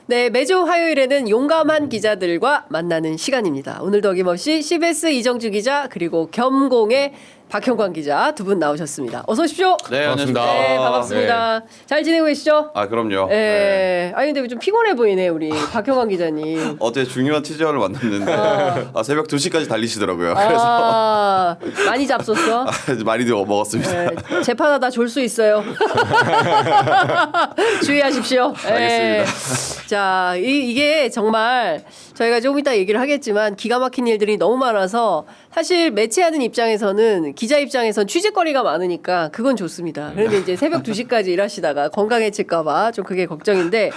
네, 매주 화요일에는 용감한 기자들과 만나는 시간입니다. 오늘도 어김없이 CBS 이정주 기자 그리고 겸공의 박형광 기자 두 분 나오셨습니다. 어서 오십시오. 네, 안녕하십니까. 네, 반갑습니다. 잘 지내고 계시죠? 아, 그럼요. 네. 아니 근데 좀 피곤해 보이네 우리 박형광 기자님. 어제 중요한 취재원을 만났는데 새벽 2시까지 달리시더라고요. 그래서 많이 잡섰어? 많이 먹었습니다. 네, 재판하다 졸 수 있어요. 주의하십시오. 알겠습니다. 자, 이게 정말 저희가 조금 이따 얘기를 하겠지만 기가 막힌 일들이 너무 많아서 사실 매체하는 입장에서는 기자 입장에선 취재거리가 많으니까 그건 좋습니다. 그런데 이제 새벽 2시까지 일하시다가 건강 해칠까 봐 좀 그게 걱정인데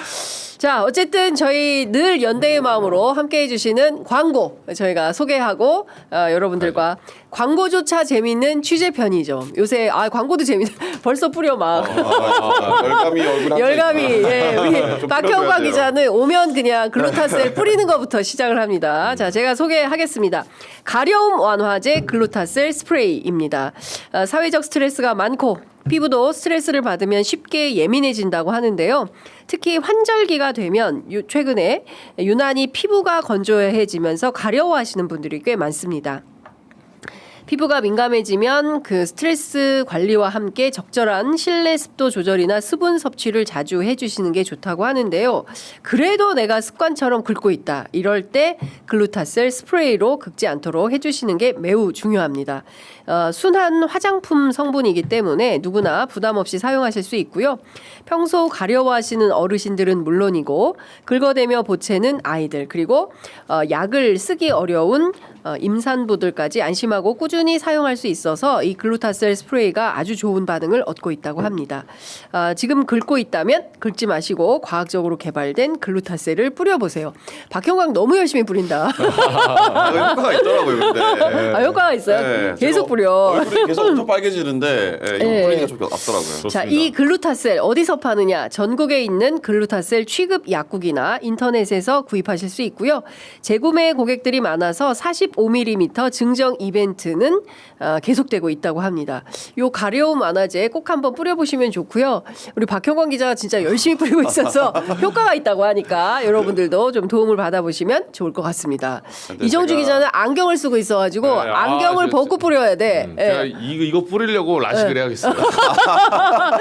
자, 어쨌든 저희 늘 연대의 마음으로 함께 해주시는 광고 저희가 소개하고 여러분들과 광고조차 재밌는 취재 편의점. 요새 광고도 재밌는 벌써 뿌려 막 열감이 얼굴 열감이 예, 우리 좀 박형광 풀어줘야 돼요. 기자는 오면 그냥 글루타셀 뿌리는 것부터 시작을 합니다. 자, 제가 소개하겠습니다. 가려움 완화제 글루타셀 스프레이입니다. 사회적 스트레스가 많고 피부도 스트레스를 받으면 쉽게 예민해진다고 하는데요. 특히 환절기가 되면 최근에 유난히 피부가 건조해지면서 가려워하시는 분들이 꽤 많습니다. 피부가 민감해지면 그 스트레스 관리와 함께 적절한 실내 습도 조절이나 수분 섭취를 자주 해주시는 게 좋다고 하는데요. 그래도 내가 습관처럼 긁고 있다. 이럴 때 글루타셀 스프레이로 긁지 않도록 해주시는 게 매우 중요합니다. 순한 화장품 성분이기 때문에 누구나 부담 없이 사용하실 수 있고요. 평소 가려워하시는 어르신들은 물론이고 긁어대며 보채는 아이들 그리고 약을 쓰기 어려운 임산부들까지 안심하고 꾸준히 사용할 수 있어서 이 글루타셀 스프레이가 아주 좋은 반응을 얻고 있다고 합니다. 지금 긁고 있다면 긁지 마시고 과학적으로 개발된 글루타셀을 뿌려보세요. 박형광 너무 열심히 뿌린다. 효과가 있더라고요, 근데. 효과가 있어요? 네, 계속 뿌려. 얼굴이 계속 엄청 빨개지는데 이거 뿌리니까 좀 낫더라고요. 자, 이 글루타셀 어디서 파느냐? 전국에 있는 글루타셀 취급 약국이나 인터넷에서 구입하실 수 있고요. 재구매 고객들이 많아서 45mm 증정 이벤트는 계속되고 있다고 합니다. 요 가려움 완화제 꼭 한번 뿌려보시면 좋고요. 우리 박형광 기자가 진짜 열심히 뿌리고 있어서 효과가 있다고 하니까 여러분들도 좀 도움을 받아보시면 좋을 것 같습니다. 이정주 기자는 안경을 쓰고 있어가지고 네, 안경을 벗고 뿌려야 돼. 제가 이거 뿌리려고 라식을 해야겠어요.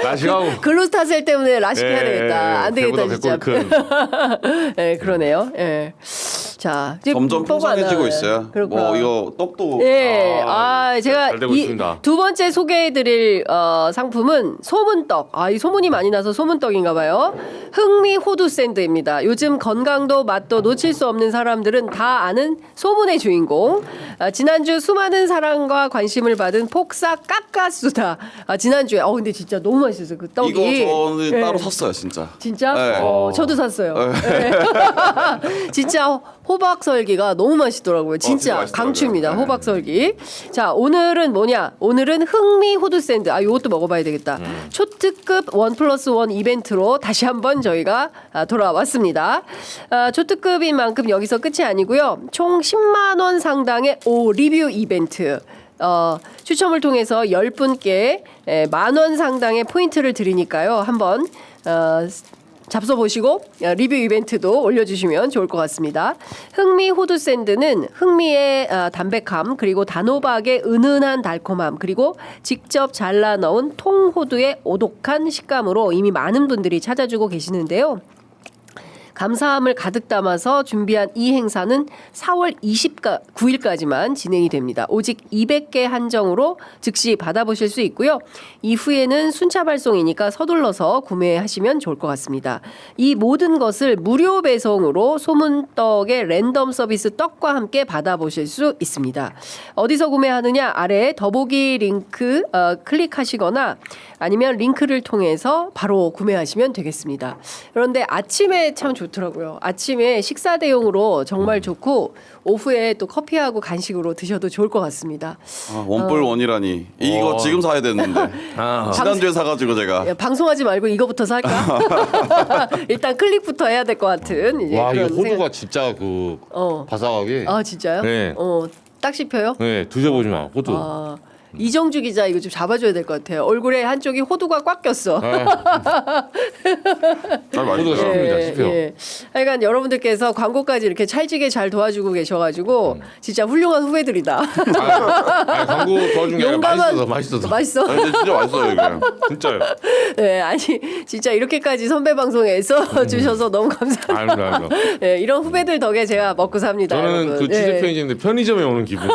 라식하고 글루타셀 때문에 라식 해야 되겠다. 안 되겠다 배보다 진짜. 배꼽이 큰. 네, 그러네요. 예. 자, 이제 점점 뽀뽀가 풍성해지고 나와요. 있어요. 그렇구나. 뭐 이거 떡도 예, 제가 잘 되고 있습니다. 두 번째 소개해드릴 상품은 소문떡. 이 소문이 많이 나서 소문떡인가봐요. 흥미 호두 샌드입니다. 요즘 건강도 맛도 놓칠 수 없는 사람들은 다 아는 소문의 주인공. 지난주 수많은 사랑과 관심을 받은 폭삭 까까수다. 지난주에 근데 진짜 너무 맛있었어요. 그 떡이. 이거 저는 예. 따로 샀어요, 진짜. 진짜? 네. 저도 샀어요. 네. 진짜 호박설기가 너무 맛있더라고요. 진짜 진짜 맛있더라고요. 강추입니다. 네. 호박설기. 자, 오늘은 뭐냐? 오늘은 흥미 호두 샌드. 이것도 먹어봐야 되겠다. 초특급 1+1 이벤트로 다시 한번 저희가 돌아왔습니다. 초특급인 만큼 여기서 끝이 아니고요. 총 10만 원 상당의 리뷰 이벤트. 추첨을 통해서 10분께 10,000원 상당의 포인트를 드리니까요. 한번 잡숴보시고 리뷰 이벤트도 올려주시면 좋을 것 같습니다. 흥미 호두 샌드는 흥미의 담백함 그리고 단호박의 은은한 달콤함 그리고 직접 잘라 넣은 통호두의 오독한 식감으로 이미 많은 분들이 찾아주고 계시는데요. 감사함을 가득 담아서 준비한 이 행사는 4월 29일까지만 진행이 됩니다. 오직 200개 한정으로 즉시 받아보실 수 있고요. 이후에는 순차 발송이니까 서둘러서 구매하시면 좋을 것 같습니다. 이 모든 것을 무료 배송으로 소문떡의 랜덤 서비스 떡과 함께 받아보실 수 있습니다. 어디서 구매하느냐? 아래 더보기 링크 클릭하시거나 아니면 링크를 통해서 바로 구매하시면 되겠습니다. 그런데 아침에 참 좋더라고요. 아침에 식사 대용으로 정말 좋고 오후에 또 커피하고 간식으로 드셔도 좋을 것 같습니다. 원뿔 원이라니 이거 지금 사야 되는데 지난주에 사가지고 제가 방송하지 말고 이거부터 살까? 일단 클릭부터 해야 될 것 같은. 이제 와, 이 그런 호두가 생각. 진짜 바삭하게. 진짜요? 네. 딱 씹혀요? 네, 드셔보지 마. 호두. 이정주 기자 이거 좀 잡아줘야 될 것 같아요. 얼굴에 한쪽이 호두가 꽉 꼈어. 모두가 씹힙니다. 씹혀요. 하여간 여러분들께서 광고까지 이렇게 찰지게 잘 도와주고 계셔가지고 진짜 훌륭한 후배들이다. 광고 도와준 게 아니라 맛있어서. 맛있어. 아니, 근데 진짜 맛있어요 이게. 진짜요. 네, 아니 진짜 이렇게까지 선배 방송에서 주셔서 너무 감사합니다. 아닙니다. 네, 이런 후배들 덕에 제가 먹고 삽니다. 저는 여러분. 그 취재 네. 편의점인데 편의점에 오는 기분.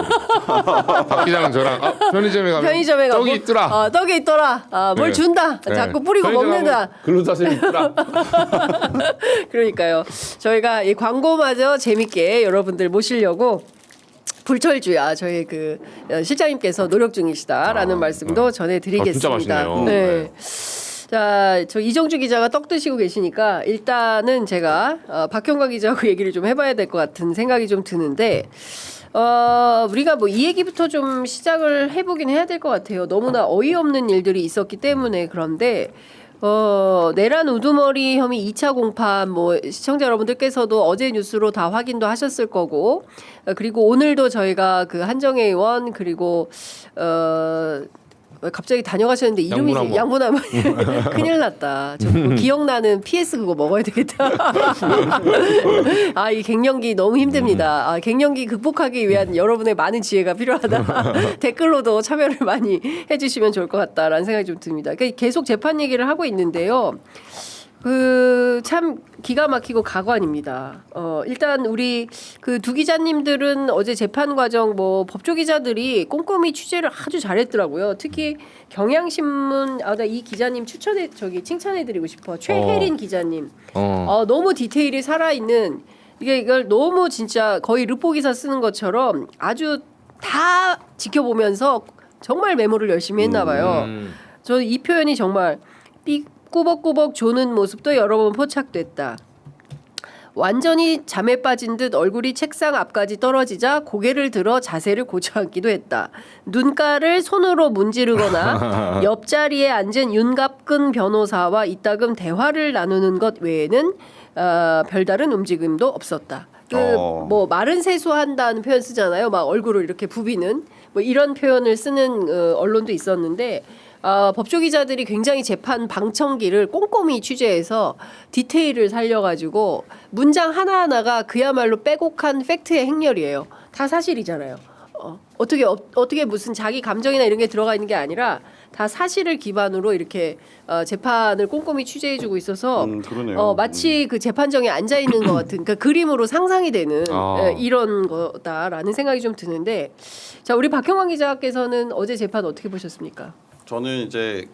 박 기자랑 저랑 편의점에 가면 편의점에 가고 떡이 있더라. 떡이 있더라. 뭘 네. 준다. 네. 자꾸 뿌리고 편의점 먹는다. 가면 글루타셀 있더라. 그러니까요. 저희가 이 광고마저 재밌게 여러분들 모시려고 불철주야 저희 그 실장님께서 노력 중이시다라는 말씀도 전해드리겠습니다. 진짜 맛있네요. 네. 자, 저 이정주 기자가 떡 드시고 계시니까 일단은 제가 박형광 기자하고 얘기를 좀 해봐야 될 것 같은 생각이 좀 드는데 우리가 뭐 이 얘기부터 좀 시작을 해보긴 해야 될 것 같아요. 너무나 어이없는 일들이 있었기 때문에 그런데 내란 우두머리 혐의 2차 공판 뭐 시청자 여러분들께서도 어제 뉴스로 다 확인도 하셨을 거고 그리고 오늘도 저희가 그 한정혜 의원 그리고 갑자기 다녀가셨는데 이름이 양분함 큰일 났다. 좀 기억나는 PS 그거 먹어야 되겠다. 이 갱년기 너무 힘듭니다. 갱년기 극복하기 위한 여러분의 많은 지혜가 필요하다. 댓글로도 참여를 많이 해주시면 좋을 것 같다라는 생각이 좀 듭니다. 그러니까 계속 재판 얘기를 하고 있는데요. 참 기가 막히고 가관입니다. 일단 우리 그 두 기자님들은 어제 재판 과정 뭐 법조 기자들이 꼼꼼히 취재를 아주 잘했더라고요. 특히 경향신문 나 이 기자님 칭찬해드리고 싶어. 최혜린 기자님. 너무 디테일이 살아있는 이걸 너무 진짜 거의 르포 기사 쓰는 것처럼 아주 다 지켜보면서 정말 메모를 열심히 했나 봐요. 저는 이 표현이 정말 꾸벅꾸벅 조는 모습도 여러 번 포착됐다. 완전히 잠에 빠진 듯 얼굴이 책상 앞까지 떨어지자 고개를 들어 자세를 고쳐앉기도 했다. 눈가를 손으로 문지르거나 옆자리에 앉은 윤갑근 변호사와 이따금 대화를 나누는 것 외에는 별다른 움직임도 없었다. 뭐 말은 세수한다는 표현 쓰잖아요. 막 얼굴을 이렇게 부비는 뭐 이런 표현을 쓰는 언론도 있었는데 법조 기자들이 굉장히 재판 방청기를 꼼꼼히 취재해서 디테일을 살려가지고 문장 하나하나가 그야말로 빼곡한 팩트의 행렬이에요. 다 사실이잖아요. 어떻게 무슨 자기 감정이나 이런 게 들어가 있는 게 아니라 다 사실을 기반으로 이렇게 재판을 꼼꼼히 취재해주고 있어서 마치 그 재판정에 앉아 있는 것 같은 그러니까 그림으로 상상이 되는 이런 거다라는 생각이 좀 드는데 자 우리 박형광 기자께서는 어제 재판 어떻게 보셨습니까? 저는 이제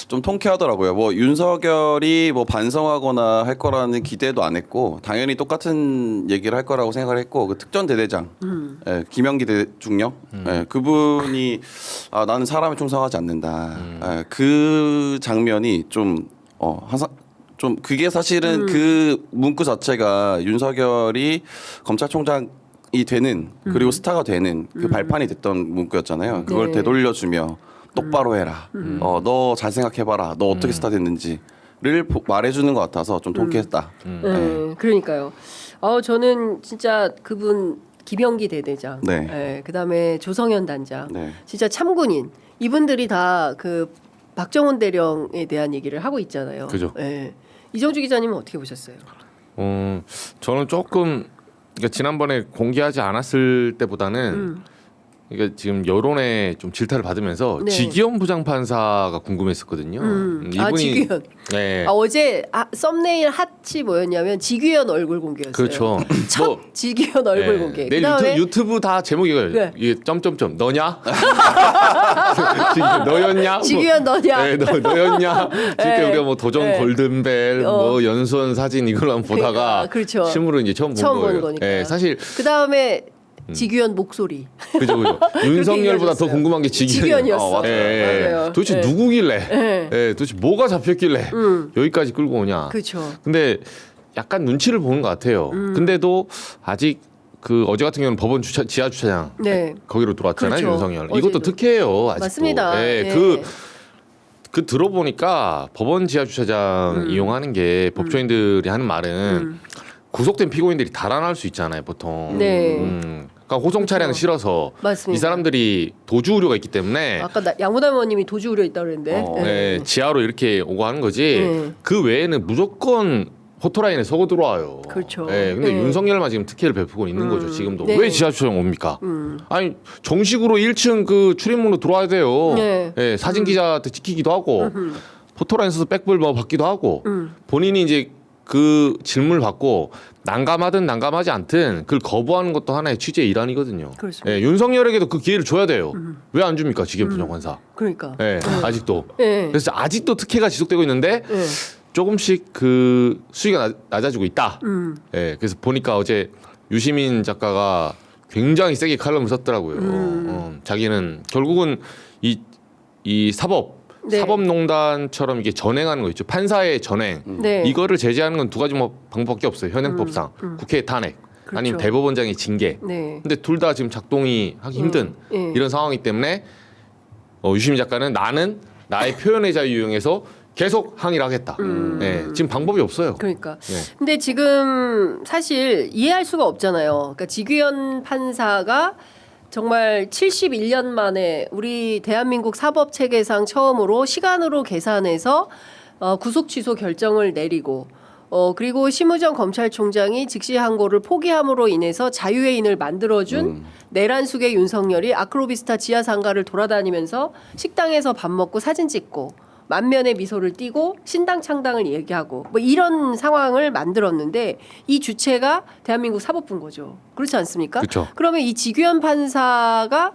좀 통쾌하더라고요. 뭐 윤석열이 뭐 반성하거나 할 거라는 기대도 안 했고 당연히 똑같은 얘기를 할 거라고 생각을 했고 그 특전 대대장 김영기 중령 그분이 나는 사람에 충성하지 않는다. 그 장면이 좀 그게 사실은 그 문구 자체가 윤석열이 검찰총장이 되는 그리고 스타가 되는 그 발판이 됐던 문구였잖아요. 그걸 되돌려주며 똑바로 해라. 너 잘 생각해봐라. 너 어떻게 스타 됐는지를 말해주는 것 같아서 좀 통쾌했다. 그러니까요. 저는 진짜 그분 김영기 대대장, 그다음에 조성현 단장, 진짜 참군인 이분들이 다 그 박정훈 대령에 대한 얘기를 하고 있잖아요. 그죠. 이정주 기자님은 어떻게 보셨어요? 저는 조금 그러니까 지난번에 공개하지 않았을 때보다는. 그러니까 지금 여론에 좀 질타를 받으면서 지기현 부장판사가 궁금했었거든요. 이분이 지기현. 네. 어제 썸네일 핫이 뭐였냐면 지기현 얼굴 공개였어요. 그렇죠. 첫 지기현 얼굴 공개. 내일 유튜브 다 제목이 이게 점점점 너냐? 너였냐? 지기현 너냐? 네, 너였냐? 그러니까 우리가 뭐 도전 골든벨, 뭐 연수원 사진 이걸로 보다가 그렇죠. 실물은 이제 처음 본 거니까. 네, 사실 그 다음에 지규현 목소리. 그죠. 윤석열보다 더 궁금한 게 지규현이었어. 맞아요. 도대체 누구길래? 도대체 뭐가 잡혔길래 여기까지 끌고 오냐? 그렇죠. 근데 약간 눈치를 보는 것 같아요. 근데도 아직 그 어제 같은 경우는 법원 지하 주차장 거기로 들어왔잖아요. 그렇죠. 윤석열. 이것도 특혜예요. 아직도. 맞습니다. 그 들어보니까 법원 지하 주차장 이용하는 게 법조인들이 하는 말은 구속된 피고인들이 달아날 수 있잖아요, 보통. 그러니까 호송 차량 그렇죠. 실어서 맞습니다. 이 사람들이 도주 우려가 있기 때문에 아까 양호담 의원님이 도주 우려 있다고 그랬는데. 네, 지하로 이렇게 오고 하는 거지. 네. 그 외에는 무조건 포토라인에 서고 들어와요. 그렇죠. 네, 근데 네. 윤석열만 지금 특혜를 베푸고 있는 거죠. 지금도. 네. 왜 지하철장 옵니까? 아니 정식으로 1층 그 출입문으로 들어와야 돼요. 네. 네, 사진 기자한테 찍히기도 하고 포토라인에서 백불 뭐 받기도 하고 본인이 이제 그 질문을 받고 난감하든 난감하지 않든 그걸 거부하는 것도 하나의 취재의 일환이거든요. 그렇습니다. 예, 윤석열에게도 그 기회를 줘야 돼요. 왜 안 줍니까 직위원 부장판사? 그러니까. 예, 아직도. 네. 그래서 아직도 특혜가 지속되고 있는데 네. 조금씩 그 수위가 낮아지고 있다. 예, 그래서 보니까 어제 유시민 작가가 굉장히 세게 칼럼을 썼더라고요. 자기는 결국은 이 네. 사법농단처럼 이게 전행하는 거 있죠. 판사의 전행. 네. 이거를 제재하는 건 두 가지 방법밖에 없어요. 현행법상 국회 탄핵 그렇죠. 아니면 대법원장의 징계. 네. 근데 둘 다 지금 작동이 하기 힘든 예. 이런 상황이기 때문에 유시민 작가는 나는 나의 표현의 자유 이용해서 계속 항의를 하겠다. 예, 지금 방법이 없어요. 그러니까. 네. 근데 지금 사실 이해할 수가 없잖아요. 그러니까 지규현 판사가 정말 71년 만에 우리 대한민국 사법 체계상 처음으로 시간으로 계산해서 구속 취소 결정을 내리고 그리고 심우정 검찰총장이 즉시 항고를 포기함으로 인해서 자유의 인을 만들어준 내란숙의 윤석열이 아크로비스타 지하 상가를 돌아다니면서 식당에서 밥 먹고 사진 찍고 만면의 미소를 띠고 신당 창당을 얘기하고 뭐 이런 상황을 만들었는데 이 주체가 대한민국 사법부인 거죠. 그렇지 않습니까? 그렇죠. 그러면 이 지규현 판사가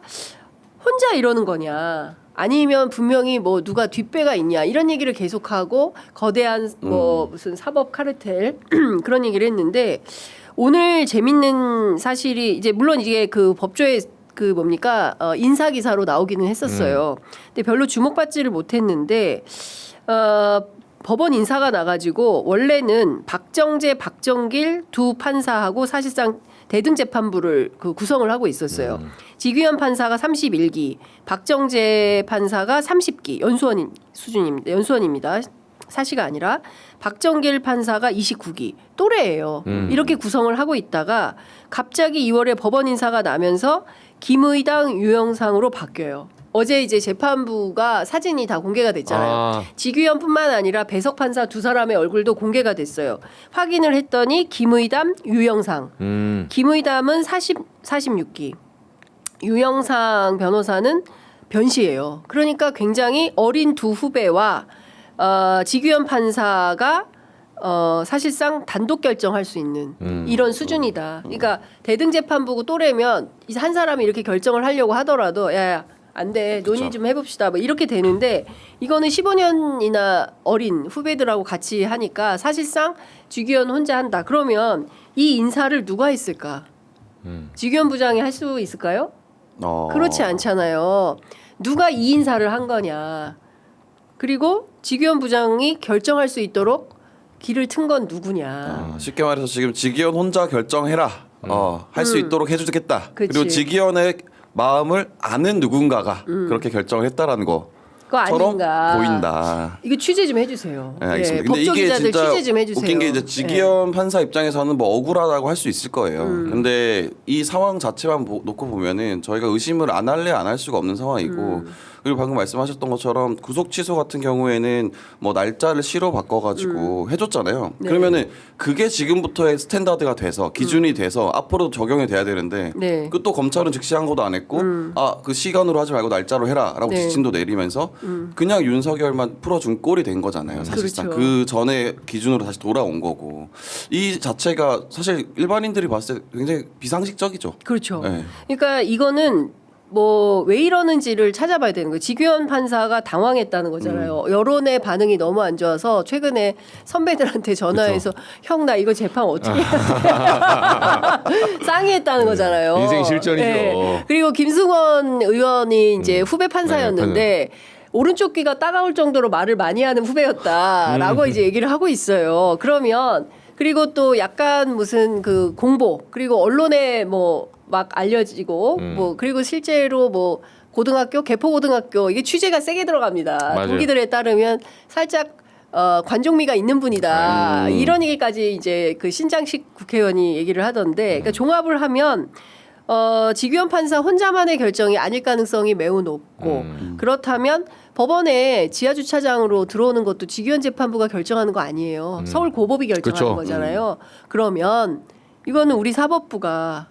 혼자 이러는 거냐? 아니면 분명히 뭐 누가 뒷배가 있냐 이런 얘기를 계속하고 거대한 뭐 무슨 사법 카르텔 그런 얘기를 했는데 오늘 재밌는 사실이 이제 물론 이게 그 법조에 그 뭡니까 인사 기사로 나오기는 했었어요. 근데 별로 주목받지를 못했는데 법원 인사가 나가지고 원래는 박정재, 박정길 두 판사하고 사실상 대등 재판부를 그 구성을 하고 있었어요. 지규현 판사가 31기, 박정재 판사가 30기 연수원 수준입니다. 연수원입니다. 사시가 아니라 박정길 판사가 29기 또래예요. 이렇게 구성을 하고 있다가 갑자기 2월에 법원 인사가 나면서 김의당 유영상으로 바뀌어요. 어제 이제 재판부가 사진이 다 공개가 됐잖아요. 지규현뿐만 아니라 배석 판사 두 사람의 얼굴도 공개가 됐어요. 확인을 했더니 김의담, 유영상. 김의담은 46기, 유영상 변호사는 변시예요. 그러니까 굉장히 어린 두 후배와 지규현 판사가 사실상 단독 결정할 수 있는 이런 수준이다. 그러니까 대등재판부고 또래면 이 한 사람이 이렇게 결정을 하려고 하더라도 야 안 돼. 논의 좀 해봅시다. 뭐 이렇게 되는데 이거는 15년이나 어린 후배들하고 같이 하니까 사실상 지규현 혼자 한다. 그러면 이 인사를 누가 했을까? 지규현 부장이 할 수 있을까요? 그렇지 않잖아요. 누가 이 인사를 한 거냐. 그리고 지규현 부장이 결정할 수 있도록 길을 튼 건 누구냐. 쉽게 말해서 지금 지기현 혼자 결정해라. 할 수 있도록 해주겠다. 그치. 그리고 지기현의 마음을 아는 누군가가 그렇게 결정을 했다라는 것처럼 아닌가. 보인다. 이거 취재 좀 해주세요. 네, 알겠습니다. 예, 근데 이게 법조기자들 진짜 취재 좀 해주세요. 웃긴 게 이제 지기현 판사 입장에서는 뭐 억울하다고 할 수 있을 거예요. 근데 이 상황 자체만 놓고 보면은 저희가 의심을 안 할래 안 할 수가 없는 상황이고 그리고 방금 말씀하셨던 것처럼 구속 취소 같은 경우에는 뭐 날짜를 시로 바꿔가지고 해줬잖아요. 네. 그러면은 그게 지금부터의 스탠다드가 돼서 기준이 돼서 앞으로 적용이 돼야 되는데 네. 그 또 검찰은 즉시 항고도 안 했고 그 시간으로 하지 말고 날짜로 해라라고 네. 지침도 내리면서 그냥 윤석열만 풀어준 꼴이 된 거잖아요. 사실상 그렇죠. 그 전에 기준으로 다시 돌아온 거고 이 자체가 사실 일반인들이 봤을 때 굉장히 비상식적이죠. 그렇죠. 네. 그러니까 이거는 뭐 왜 이러는지를 찾아봐야 되는 거예요. 지규현 판사가 당황했다는 거잖아요. 여론의 반응이 너무 안 좋아서 최근에 선배들한테 전화해서 형 나 이거 재판 어떻게 해야 돼? 상의했다는 거잖아요. 인생 실전이죠. 그리고 김승원 의원이 이제 후배 판사였는데 네, 오른쪽 귀가 따가울 정도로 말을 많이 하는 후배였다라고 이제 얘기를 하고 있어요. 그러면 그리고 또 약간 무슨 그 공보 그리고 언론에 뭐 막 알려지고 뭐 그리고 실제로 뭐 고등학교 개포고등학교 이게 취재가 세게 들어갑니다. 맞아요. 동기들에 따르면 살짝 관종미가 있는 분이다. 이런 얘기까지 이제 그 신장식 국회의원이 얘기를 하던데 그러니까 종합을 하면 지규현 판사 혼자만의 결정이 아닐 가능성이 매우 높고 그렇다면 법원에 지하주차장으로 들어오는 것도 지규현 재판부가 결정하는 거 아니에요. 서울고법이 결정하는 그쵸. 거잖아요. 그러면 이거는 우리 사법부가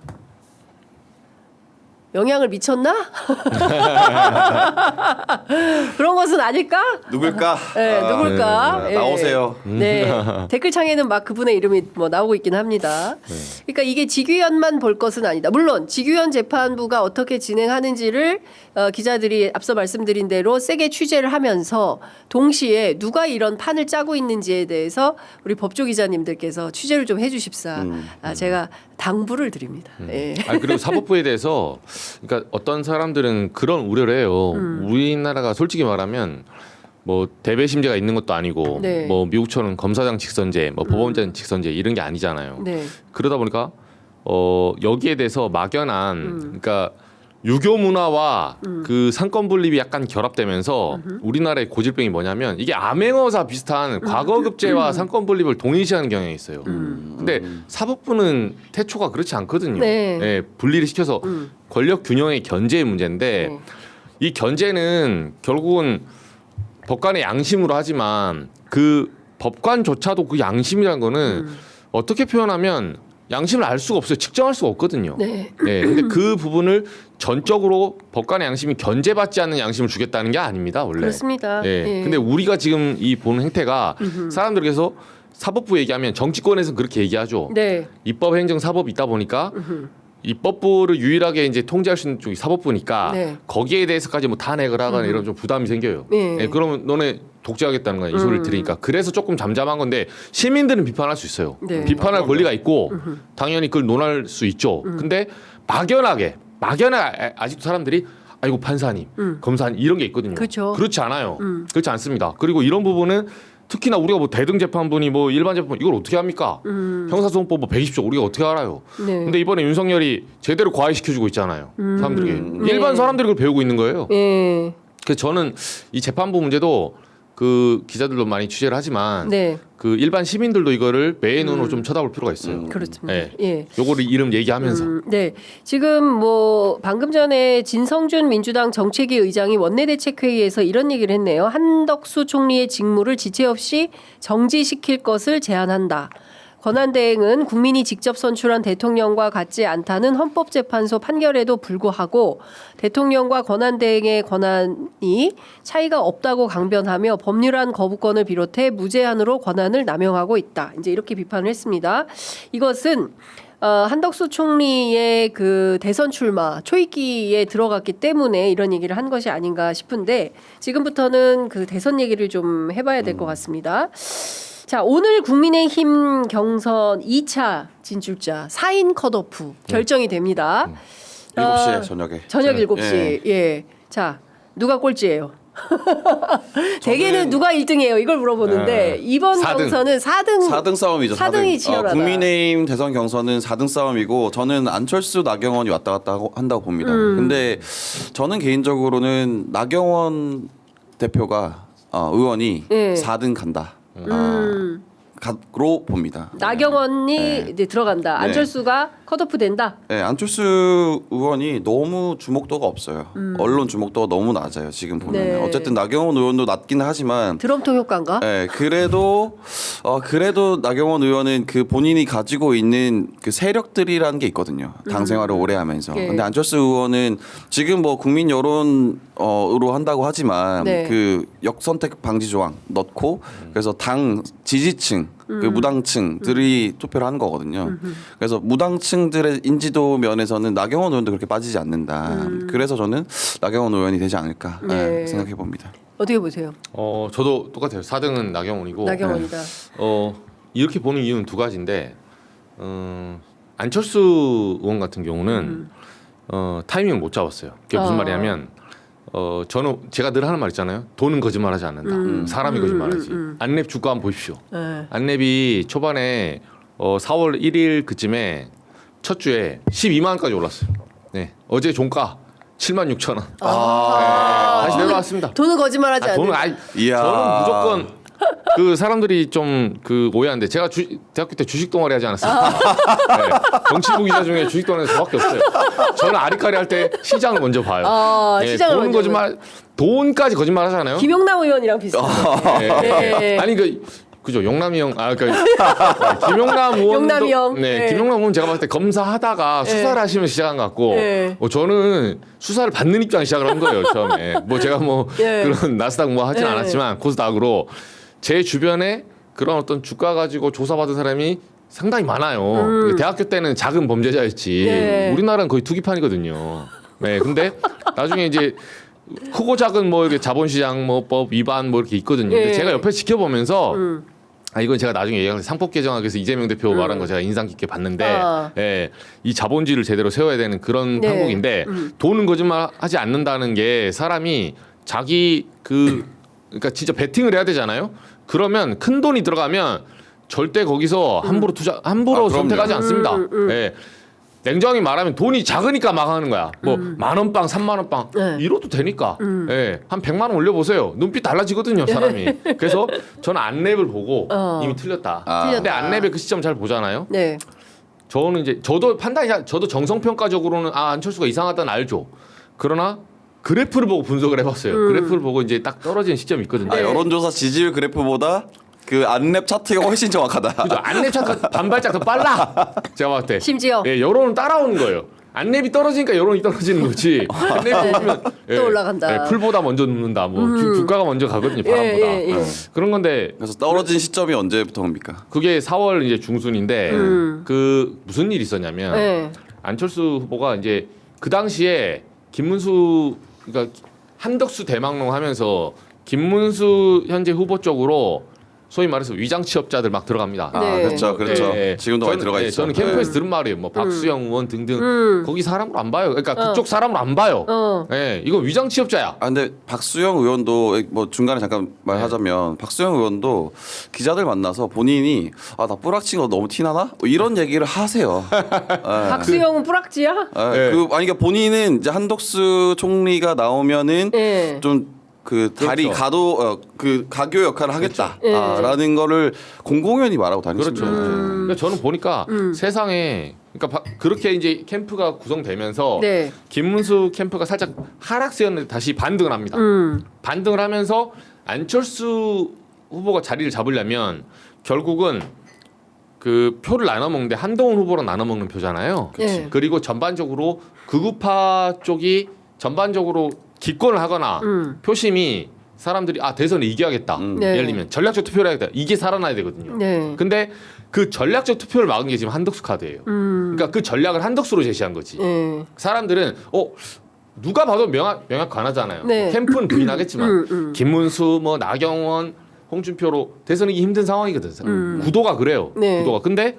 영향을 미쳤나? 그런 것은 아닐까? 누굴까? 네, 누굴까? 예. 나오세요. 네, 댓글창에는 막 그분의 이름이 뭐 나오고 있긴 합니다. 그러니까 이게 지규현만 볼 것은 아니다. 물론 지규현 재판부가 어떻게 진행하는지를 기자들이 앞서 말씀드린 대로 세게 취재를 하면서 동시에 누가 이런 판을 짜고 있는지에 대해서 우리 법조 기자님들께서 취재를 좀 해주십사. 제가 당부를 드립니다. 예. 아니, 그리고 사법부에 대해서 그러니까 어떤 사람들은 그런 우려를 해요. 우리나라가 솔직히 말하면 뭐 대배심제가 있는 것도 아니고 네. 뭐 미국처럼 검사장 직선제, 뭐 법원장 직선제 이런 게 아니잖아요. 네. 그러다 보니까 여기에 대해서 막연한 그러니까 유교 문화와 그 상권 분립이 약간 결합되면서 우리나라의 고질병이 뭐냐면 이게 암행어사 비슷한 과거급제와 상권 분립을 동일시하는 경향이 있어요. 근데 사법부는 태초가 그렇지 않거든요. 네. 예, 분리를 시켜서 권력 균형의 견제의 문제인데 네. 이 견제는 결국은 법관의 양심으로 하지만 그 법관조차도 그 양심이라는 거는 어떻게 표현하면 양심을 알 수가 없어요. 측정할 수가 없거든요. 네. 근데 그 부분을 전적으로 법관의 양심이 견제받지 않는 양심을 주겠다는 게 아닙니다. 원래. 그렇습니다. 예. 근데 우리가 지금 이 보는 행태가 사람들께서 사법부 얘기하면 정치권에서는 그렇게 얘기하죠. 네. 입법, 행정, 사법이 있다 보니까 입법부를 유일하게 이제 통제할 수 있는 쪽이 사법부니까 네. 거기에 대해서까지 뭐 탄핵을 하거나 이런 좀 부담이 생겨요. 네. 그러면 너네 독재하겠다는 거야 이 소리를 들으니까 그래서 조금 잠잠한 건데 시민들은 비판할 수 있어요. 네. 비판할 권리가 있고 당연히 그걸 논할 수 있죠. 근데 막연하게 아직도 사람들이 아이고 판사님, 검사님 이런 게 있거든요. 그쵸. 그렇지 않아요. 그렇지 않습니다. 그리고 이런 부분은 특히나 우리가 뭐 대등 재판부니 뭐 일반 재판부 이걸 어떻게 합니까? 형사소송법 뭐 120조 우리가 어떻게 알아요? 네. 근데 이번에 윤석열이 제대로 과외시켜주고 있잖아요. 사람들에게. 일반 사람들이 그걸 배우고 있는 거예요. 예. 그래서 저는 이 재판부 문제도 그 기자들도 많이 취재를 하지만 네. 그 일반 시민들도 이거를 매의 눈으로 좀 쳐다볼 필요가 있어요. 그렇습니다. 네. 예. 요거를 이름 얘기하면서. 네. 지금 뭐 방금 전에 진성준 민주당 정책위 의장이 원내대책회의에서 이런 얘기를 했네요. 한덕수 총리의 직무를 지체 없이 정지시킬 것을 제안한다. 권한대행은 국민이 직접 선출한 대통령과 같지 않다는 헌법재판소 판결에도 불구하고 대통령과 권한대행의 권한이 차이가 없다고 강변하며 법률안 거부권을 비롯해 무제한으로 권한을 남용하고 있다. 이제 이렇게 비판을 했습니다. 이것은 한덕수 총리의 그 대선 출마 초입기에 들어갔기 때문에 이런 얘기를 한 것이 아닌가 싶은데 지금부터는 그 대선 얘기를 좀 해봐야 될 것 같습니다. 자, 오늘 국민의힘 경선 2차 진출자 4인 컷오프 결정이 됩니다. 7시에 저녁에. 저녁 7시. 예. 자, 누가 꼴찌예요? 대개는 누가 1등이에요? 이걸 물어보는데 이번 4등. 경선은 4등 싸움이죠. 4등이 치열하다. 국민의힘 대선 경선은 4등 싸움이고 저는 안철수 나경원이 왔다 갔다 한다고 봅니다. 근데 저는 개인적으로는 나경원 대표가 의원이 예. 4등 간다. 로 봅니다. 나경원이 네. 이제 들어간다. 네. 안철수가 컷오프 된다. 네, 안철수 의원이 너무 주목도가 없어요. 언론 주목도가 너무 낮아요. 지금 보면 네. 어쨌든 나경원 의원도 낮기는 하지만 드럼통 효과인가? 네, 그래도 나경원 의원은 그 본인이 가지고 있는 그 세력들이라는 게 있거든요. 당 생활을 오래 하면서. 예. 근데 안철수 의원은 지금 뭐 국민 여론으로 한다고 하지만 네. 그 역선택 방지 조항 넣고 그래서 당 지지층 그 무당층들이 투표를 하는 거거든요. 그래서 무당층들의 인지도 면에서는 나경원 의원도 그렇게 빠지지 않는다. 그래서 저는 나경원 의원이 되지 않을까 네. 생각해 봅니다. 어떻게 보세요? 저도 똑같아요. 4등은 나경원이고. 나경원이다. 이렇게 보는 이유는 두 가지인데 안철수 의원 같은 경우는 타이밍을 못 잡았어요. 그게 무슨 말이냐면 저는 제가 늘 하는 말 있잖아요. 돈은 거짓말하지 않는다. 사람이 거짓말하지. 안랩 주가 한번 보십시오. 네. 안랩이 초반에 4월 1일 그쯤에 첫 주에 12만 원까지 올랐어요. 네. 어제 종가 7만 6천 원. 다시 내려왔습니다. 돈은 거짓말하지 않는다. 돈은 이야. 저는 무조건 그 사람들이 좀 그 오해하는데 제가 대학교 때 주식 동아리 하지 않았습니까? 네. 정치부 기자 중에 주식 동아리 저밖에 없어요. 저는 아리까리 할 때 시장을 먼저 봐요. 시장을 돈 먼저 거짓말, 돈까지 거짓말 하잖아요. 김용남 의원이랑 비슷하네. 네. 아니 그죠 용남이 형 김용남 의원도 용남이 형. 네. 김용남 의원 제가 봤을 때 검사하다가 수사를 하시면 시작한 것 같고 네. 저는 수사를 받는 입장에 시작을 한 거예요 처음에 뭐 제가 뭐 네. 그런 나스닥 뭐 하진 네. 않았지만 코스닥으로 제 주변에 그런 어떤 주가 가지고 조사받은 사람이 상당히 많아요. 대학교 때는 작은 범죄자였지 네. 우리나라는 거의 투기판이거든요. 네, 근데 나중에 이제 크고 작은 뭐 이렇게 자본시장 뭐 법 위반 뭐 이렇게 있거든요. 근데 예. 제가 옆에 지켜보면서 이건 제가 나중에 얘기할 상법 개정하기 위해서 이재명 대표 말한 거 제가 인상 깊게 봤는데 예, 이 자본주의를 제대로 세워야 되는 그런 네. 한국인데 돈은 거짓말하지 않는다는 게 사람이 자기 그러니까 진짜 베팅을 해야 되잖아요. 그러면 큰 돈이 들어가면 절대 거기서 함부로 함부로 그럼요. 선택하지 않습니다. 예. 냉정히 말하면 돈이 작으니까 막 하는 거야. 뭐 10,000원 빵, 30,000원 빵 네. 이러도 되니까. 예, 한 100만 원 올려보세요. 눈빛 달라지거든요, 사람이. 그래서 저는 안랩을 보고 이미 틀렸다. 근데 안랩의 그 시점 잘 보잖아요. 네. 저는 이제 저도 저도 정성평가적으로는 안철수가 이상하다는 알죠. 그러나 그래프를 보고 분석을 해봤어요. 그래프를 보고 이제 딱 떨어지는 시점이 있거든요. 네. 여론조사 지지율 그래프보다 그 안랩 차트가 훨씬 정확하다. 그죠? 안랩 차트 반발짝 더 빨라. 제가 봤을 때. 심지어. 예, 여론은 따라오는 거예요. 안랩이 떨어지니까 여론이 떨어지는 거지. 안랩 보면 또 올라간다. 예, 풀보다 먼저 눕는다. 뭐 주가가 먼저 가거든요. 바람보다. 예. 그런 건데 그래서 떨어진 시점이 언제부터입니까? 그게 4월 이제 중순인데 그 무슨 일이 있었냐면 네. 안철수 후보가 이제 그 당시에 김문수 그러니까 한덕수 대망론 하면서 김문수 현재 후보 쪽으로 소위 말해서 위장 취업자들 막 들어갑니다. 네. 그렇죠, 그렇죠. 예, 지금도 많이 저는- 들어가 예, 있죠. 저는 캠프에서 들은 말이에요. 뭐 박수영 의원 등등 거기 사람으로 안 봐요. 그러니까 그쪽 사람으로 안 봐요. 예, 이거 위장 취업자야. 아 근데 박수영 의원도 뭐 중간에 잠깐 말하자면 박수영 의원도 기자들 만나서 본인이 나 뿌락친 거 너무 티나나? 뭐 이런 얘기를 하세요. 박수영은 뿌락지야? 네. 그러니까 본인은 이제 한덕수 총리가 나오면은 네. 좀 그 다리 그렇죠. 그 가교 역할을 하겠다라는 그렇죠. 거를 공공연히 말하고 다니십니다. 그렇죠. 그러니까 저는 보니까 세상에 그러니까 그렇게 이제 캠프가 구성되면서 네. 김문수 캠프가 살짝 하락세였는데 다시 반등을 합니다. 반등을 하면서 안철수 후보가 자리를 잡으려면 결국은 그 표를 나눠 먹는데 한동훈 후보랑 나눠 먹는 표잖아요. 그치. 그리고 전반적으로 극우파 쪽이 전반적으로 기권을 하거나 표심이 사람들이 대선을 이겨야겠다. 네. 예를 들면 전략적 투표를 해야겠다. 이게 살아나야 되거든요. 네. 근데 그 전략적 투표를 막은 게 지금 한덕수 카드예요. 그러니까 그 전략을 한덕수로 제시한 거지. 네. 사람들은 누가 봐도 명확 관하잖아요. 네. 캠프는 부인하겠지만 김문수, 뭐 나경원, 홍준표로 대선이기 힘든 상황이거든. 구도가 그래요. 네. 구도가. 근데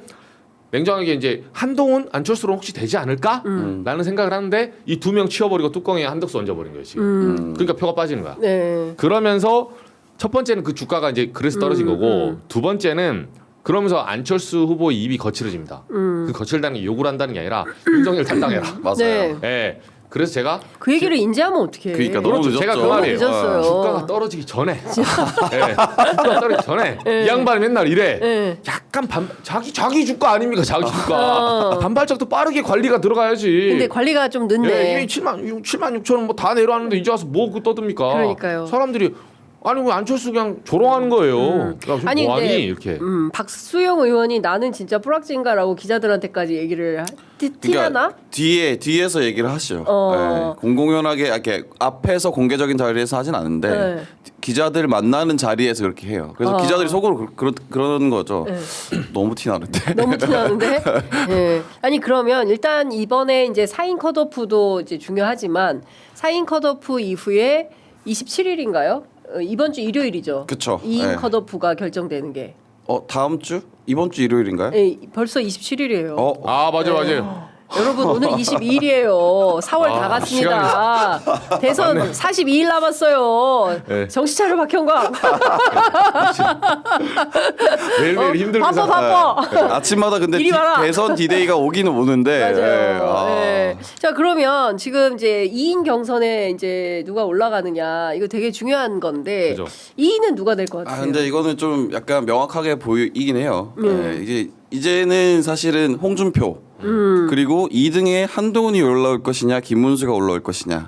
냉정하게 이제 한동훈, 안철수로 혹시 되지 않을까? 라는 생각을 하는데 이 두 명 치워버리고 뚜껑에 한덕수 얹어버린 거예요 지금. 그러니까 표가 빠지는 거야. 네. 그러면서 첫 번째는 그 주가가 이제 그래서 떨어진 거고 두 번째는 그러면서 안철수 후보의 입이 거칠어집니다. 그 거칠다는 게 욕을 한다는 게 아니라 윤석열 담당해라. 맞아요. 네. 예. 그래서 제가 그 얘기를 인지하면 어떡해. 그러니까 너무 그렇죠. 늦었죠. 제가 그 말이에요. 늦었어요. 주가가 떨어지기 전에. 주가가 떨어지기 전에. 이 양반이 맨날 이래. 네. 약간 자기 주가 아닙니까? 자기 주가. 반발적도 빠르게 관리가 들어가야지. 근데 관리가 좀 늦네. 이미 7만 6천 원 뭐 다 내려왔는데 이제 와서 뭐 떠듭니까? 그러니까요. 사람들이 아니 왜 안철수 그냥 조롱하는 거예요. 그러니까 아니, 뭐하니 근데, 이렇게. 박수영 의원이 나는 진짜 뿌락지인가라고 기자들한테까지 얘기를 티나나? 뒤에서 얘기를 하시죠. 어. 네. 공공연하게 이렇게 앞에서 공개적인 자리에서 하진 않은데 네. 기자들 만나는 자리에서 그렇게 해요. 그래서 기자들이 속으로 그러는 거죠. 네. 너무 티나는데. 너무 티나는데. 네. 아니 그러면 일단 이번에 이제 사인 컷오프도 이제 중요하지만 사인 컷오프 이후에 27일인가요? 이번 주 일요일이죠. 그쵸. 2인 네. 컷오프가 결정되는 게. 다음 주? 이번 주 일요일인가요? 네, 벌써 27일이에요. 맞아요. 여러분 오늘 22일이에요. 4월 다 아, 갔습니다. 대선 42일 남았어요. 네. 정신 차려 박형광. 매일매일 힘들게 바빠. 아침마다 근데 이리 와라. 대선 디데이가 오기는 오는데. 맞아요. 아. 네. 자 그러면 지금 이제 2인 경선에 이제 누가 올라가느냐 이거 되게 중요한 건데 그죠. 2인은 누가 될 것 아 같아요? 근데 이거는 좀 약간 명확하게 보이긴 해요. 네, 이제는 사실은 홍준표 그리고 2등에 한동훈이 올라올 것이냐 김문수가 올라올 것이냐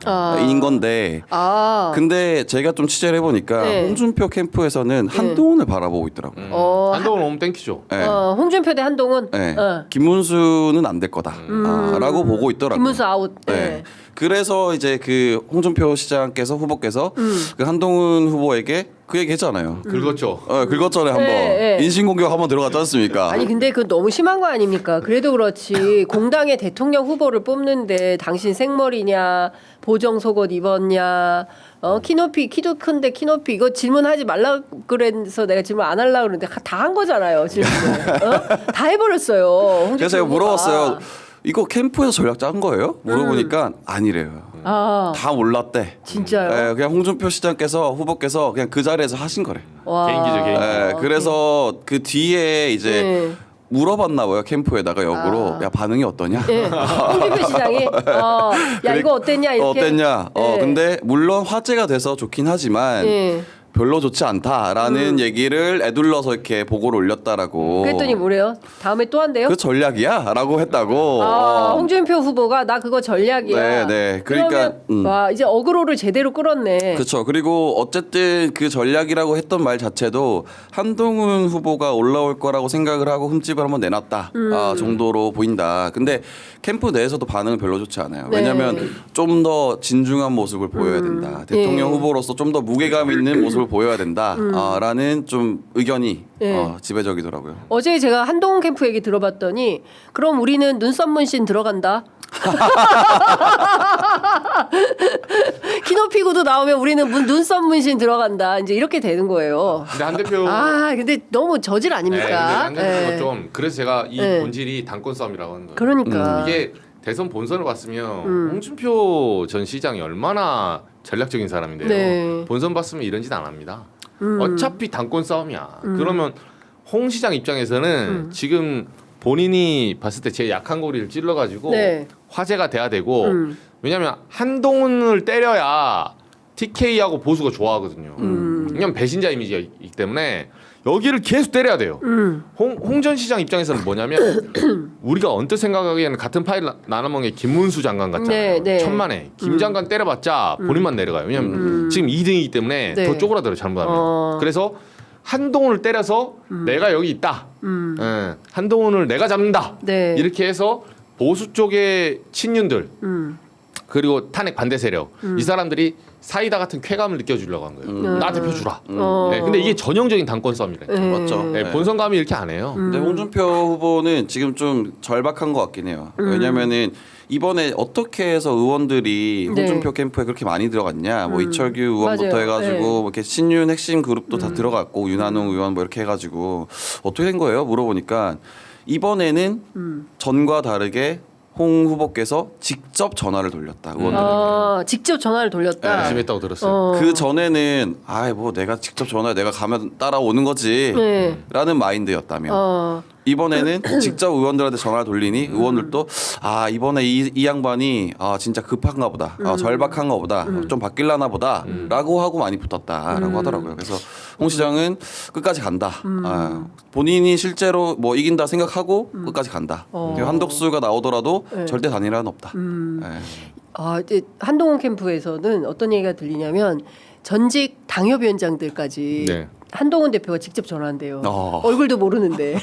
인 건데. 아. 근데 제가 좀 취재를 해보니까 네. 홍준표 캠프에서는 한동훈을 바라보고 있더라고요. 한동훈 오면 땡큐죠. 네. 홍준표 대 한동훈. 네. 어. 김문수는 안 될 거다라고 보고 있더라고요. 김문수 아웃. 네. 네. 그래서 이제 그 홍준표 시장께서 후보께서 그 한동훈 후보에게 그 얘기 했잖아요. 긁었죠. 긁었잖아요 한번. 네. 인신공격 한번 들어갔지 않습니까? 아니 근데 그 너무 심한 거 아닙니까? 그래도 그렇지 공당의 대통령 후보를 뽑는데 당신 생머리냐 보정 속옷 입었냐 키도 큰데 키높이 이거 질문하지 말라 그래서 내가 질문 안 하려고 그러는데 다 한 거잖아요 질문. 다 해버렸어요. 그래서 제가 홍준표 물어봤어요. 후보가. 이거 캠프에서 전략 짠 거예요? 물어보니까 아니래요. 아 다 몰랐대. 진짜요? 네, 그냥 홍준표 시장께서 후보께서 그냥 그 자리에서 하신 거래. 와. 개인기죠, 개인기. 네, 그래서 그 뒤에 이제 네. 물어봤나 봐요 캠프에다가 역으로 야 반응이 어떠냐? 네. 홍준표 시장이 야 이거 어땠냐 이렇게. 어땠냐? 네. 근데 물론 화제가 돼서 좋긴 하지만 네. 별로 좋지 않다라는 얘기를 애둘러서 이렇게 보고를 올렸다라고. 그랬더니 뭐래요? 다음에 또 한대요? 그 전략이야라고 했다고. 홍준표 후보가 나 그거 전략이야. 네. 그러니까, 그러면 와 이제 어그로를 제대로 끌었네. 그렇죠. 그리고 어쨌든 그 전략이라고 했던 말 자체도 한동훈 후보가 올라올 거라고 생각을 하고 흠집을 한번 내놨다 정도로 보인다. 근데 캠프 내에서도 반응은 별로 좋지 않아요. 네. 왜냐하면 좀 더 진중한 모습을 보여야 된다. 대통령 후보로서 좀 더 무게감 있는 모습을 보여야 된다라는 좀 의견이 지배적이더라고요. 어제 제가 한동훈 캠프 얘기 들어봤더니 그럼 우리는 눈썹 문신 들어간다. 키높이 구도 나오면 우리는 눈썹 문신 들어간다. 이제 이렇게 되는 거예요. 근데 한 대표 근데 너무 저질 네, 근데 아닙니까? 한 대표가 네. 좀 그래서 제가 이 네. 본질이 당권 싸움이라고 하는 거예요. 그러니까 이게 대선 본선을 봤으면 홍준표 전 시장이 얼마나 전략적인 사람인데요. 네. 본선 봤으면 이런 짓 안 합니다. 어차피 당권 싸움이야. 그러면 홍 시장 입장에서는 지금 본인이 봤을 때 제일 약한 고리를 찔러가지고 네. 화제가 돼야 되고 왜냐하면 한동훈을 때려야 TK하고 보수가 좋아하거든요. 왜냐면 배신자 이미지가 있기 때문에 여기를 계속 때려야 돼요. 홍 전 시장 입장에서는 뭐냐면 우리가 언뜻 생각하기에는 같은 파일 나눠먹은 게 김문수 장관 같잖아요. 네. 천만에 김 장관 때려봤자 본인만 내려가요. 왜냐면 지금 2등이기 때문에 네. 더 쪼그라들어요. 잘못하면. 그래서 한동훈을 때려서 내가 여기 있다. 한동훈을 내가 잡는다. 네. 이렇게 해서 보수 쪽의 친윤들 그리고 탄핵 반대 세력 이 사람들이 사이다 같은 쾌감을 느껴주려고 한 거예요. 나한테 표 주라. 네, 근데 이게 전형적인 당권 싸움이래. 맞죠? 네, 네. 본선 가면 이렇게 안 해요. 근데 홍준표 후보는 지금 좀 절박한 것 같긴 해요. 왜냐면은 이번에 어떻게 해서 의원들이 네. 홍준표 캠프에 그렇게 많이 들어갔냐. 뭐 이철규 의원부터 맞아요. 해가지고 네. 뭐 이렇게 신윤 핵심 그룹도 다 들어갔고 윤한홍 의원 뭐 이렇게 해가지고 어떻게 된 거예요? 물어보니까 이번에는 전과 다르게 홍 후보께서 직접 전화를 돌렸다 의원들에게. 직접 전화를 돌렸다. 열심히 했다고 들었어요. 그 전에는 뭐 내가 직접 전화 내가 가면 따라오는 거지 네. 라는 마인드였다며 이번에는 직접 의원들한테 전화를 돌리니 의원들도 이번에 이 양반이 진짜 급한가 보다 절박한가 보다 좀 바뀔라나 보다 라고 하고 많이 붙었다라고 하더라고요. 그래서 홍 시장은 끝까지 간다. 본인이 실제로 뭐 이긴다 생각하고 끝까지 간다. 한덕수가 나오더라도 절대 단일화는 없다. 네. 이제 한동훈 캠프에서는 어떤 얘기가 들리냐면 전직 당협위원장들까지 네. 한동훈 대표가 직접 전화한대요. 어. 얼굴도 모르는데.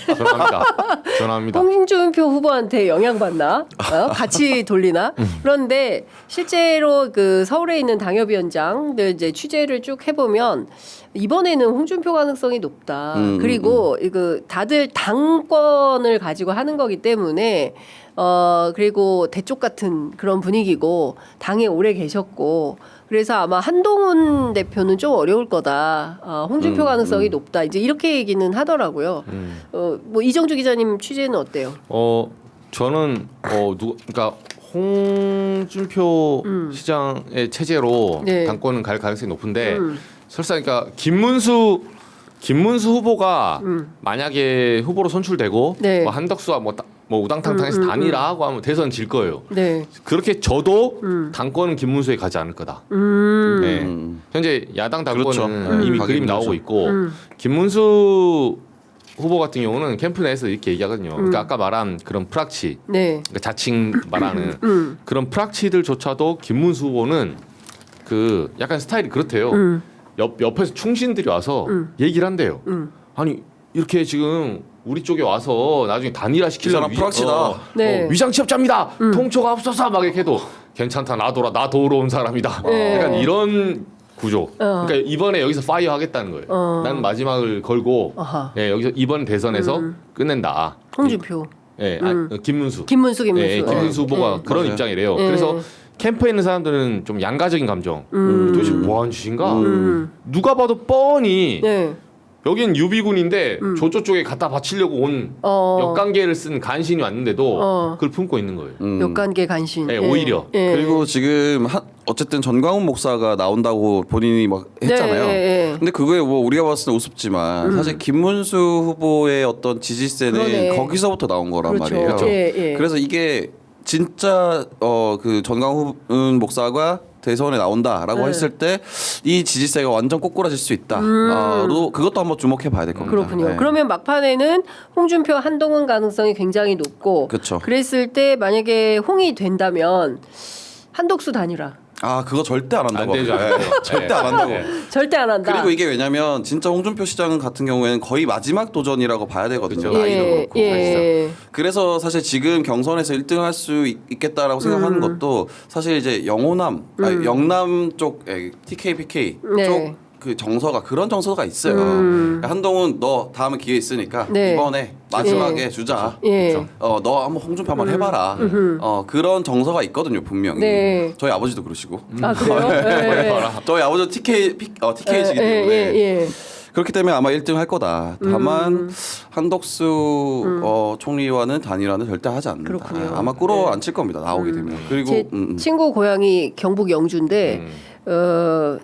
전화합니다. 홍준표 후보한테 영향받나? 같이 돌리나? 그런데 실제로 그 서울에 있는 당협위원장들 이제 취재를 쭉 해보면 이번에는 홍준표 가능성이 높다. 그리고 그 다들 당권을 가지고 하는 거기 때문에 그리고 대쪽 같은 그런 분위기고 당에 오래 계셨고 그래서 아마 한동훈 대표는 좀 어려울 거다. 홍준표 가능성이 높다. 이제 이렇게 얘기는 하더라고요. 뭐 이정주 기자님 취재는 어때요? 저는 그러니까 홍준표 시장의 체제로 네. 당권은 갈 가능성이 높은데 설사 그러니까 김문수 후보가 만약에 후보로 선출되고 네. 뭐 한덕수와 뭐 우당탕탕해서 단일화하고 하면 대선 질 거예요. 네. 그렇게 져도 당권은 김문수에 가지 않을 거다. 네. 현재 야당 당권은 그렇죠. 이미 가기 그림이 힘들죠. 나오고 있고 김문수 후보 같은 경우는 캠프 내에서 이렇게 얘기하거든요. 그러니까 아까 말한 그런 프락치, 네. 그러니까 자칭 말하는 그런 프락치들조차도 김문수 후보는 그 약간 스타일이 그렇대요. 옆에서 충신들이 와서 얘기를 한대요. 아니 이렇게 지금 우리 쪽에 와서 나중에 단일화 이 시키려면 사람 프락치다. 네. 위장 취업자입니다. 통초가 없어서 막 이렇게 해도 괜찮다. 나 도우러 온 사람이다. 네. 약간 이런 구조. 그러니까 이번에 여기서 파이어 하겠다는 거예요. 나는 마지막을 걸고 아하. 예, 여기서 이번 대선에서 끝낸다. 홍준표. 예, 김문수. 김문수. 예, 김문수 후보가 그런 맞아요. 입장이래요. 네. 그래서 캠프에 있는 사람들은 좀 양가적인 감정. 도대체 뭐하는 짓인가? 누가 봐도 뻔히 네. 여긴 유비군인데 저쪽에 갖다 바치려고 온 역관계를 쓴 간신이 왔는데도 그걸 품고 있는 거예요. 역관계 간신. 네, 오히려. 예. 그리고 지금 어쨌든 전광훈 목사가 나온다고 본인이 막 했잖아요. 네. 근데 그거에 뭐 우리가 봤을 때 우습지만 사실 김문수 후보의 어떤 지지세는 그러네. 거기서부터 나온 거란 그렇죠. 말이에요. 예, 예. 그래서 이게 진짜 그 전광훈 목사가 대선에 나온다라고 네. 했을 때 이 지지세가 완전 꼬꾸라질 수 있다. 그것도 한번 주목해 봐야 될 겁니다. 그렇군요. 네. 그러면 막판에는 홍준표, 한동훈 가능성이 굉장히 높고 그쵸. 그랬을 때 만약에 홍이 된다면 한덕수 단일화 그거 절대 안 한다고. 안 되죠. 네. 절대 안 한다고. 절대 안 한다. 그리고 이게 왜냐면 진짜 홍준표 시장 같은 경우에는 거의 마지막 도전이라고 봐야 되거든요. 그렇죠. 나이도 예, 그렇고. 예. 그래서 사실 지금 경선에서 1등 할 수 있겠다라고 생각하는 것도 사실 이제 영호남, 영남 쪽 TK, PK 네. 쪽 그 정서가 그런 정서가 있어요. 그러니까 한동훈 너 다음에 기회 있으니까 네. 이번에 마지막에 주자. 예. 그렇죠. 너 한번 홍준표 한번 해봐라. 그런 정서가 있거든요, 분명히. 네. 저희 아버지도 그러시고. 아 그래요? 예. 저희 아버지도 TK시기 예, 때문에. 예, 예. 그렇기 때문에 아마 1등 할 거다. 다만 한덕수 총리와는 단일화는 절대 하지 않는다. 그렇군요. 아마 끌어안칠 겁니다. 나오게 되면. 그리고 제 친구 고향이 경북 영주인데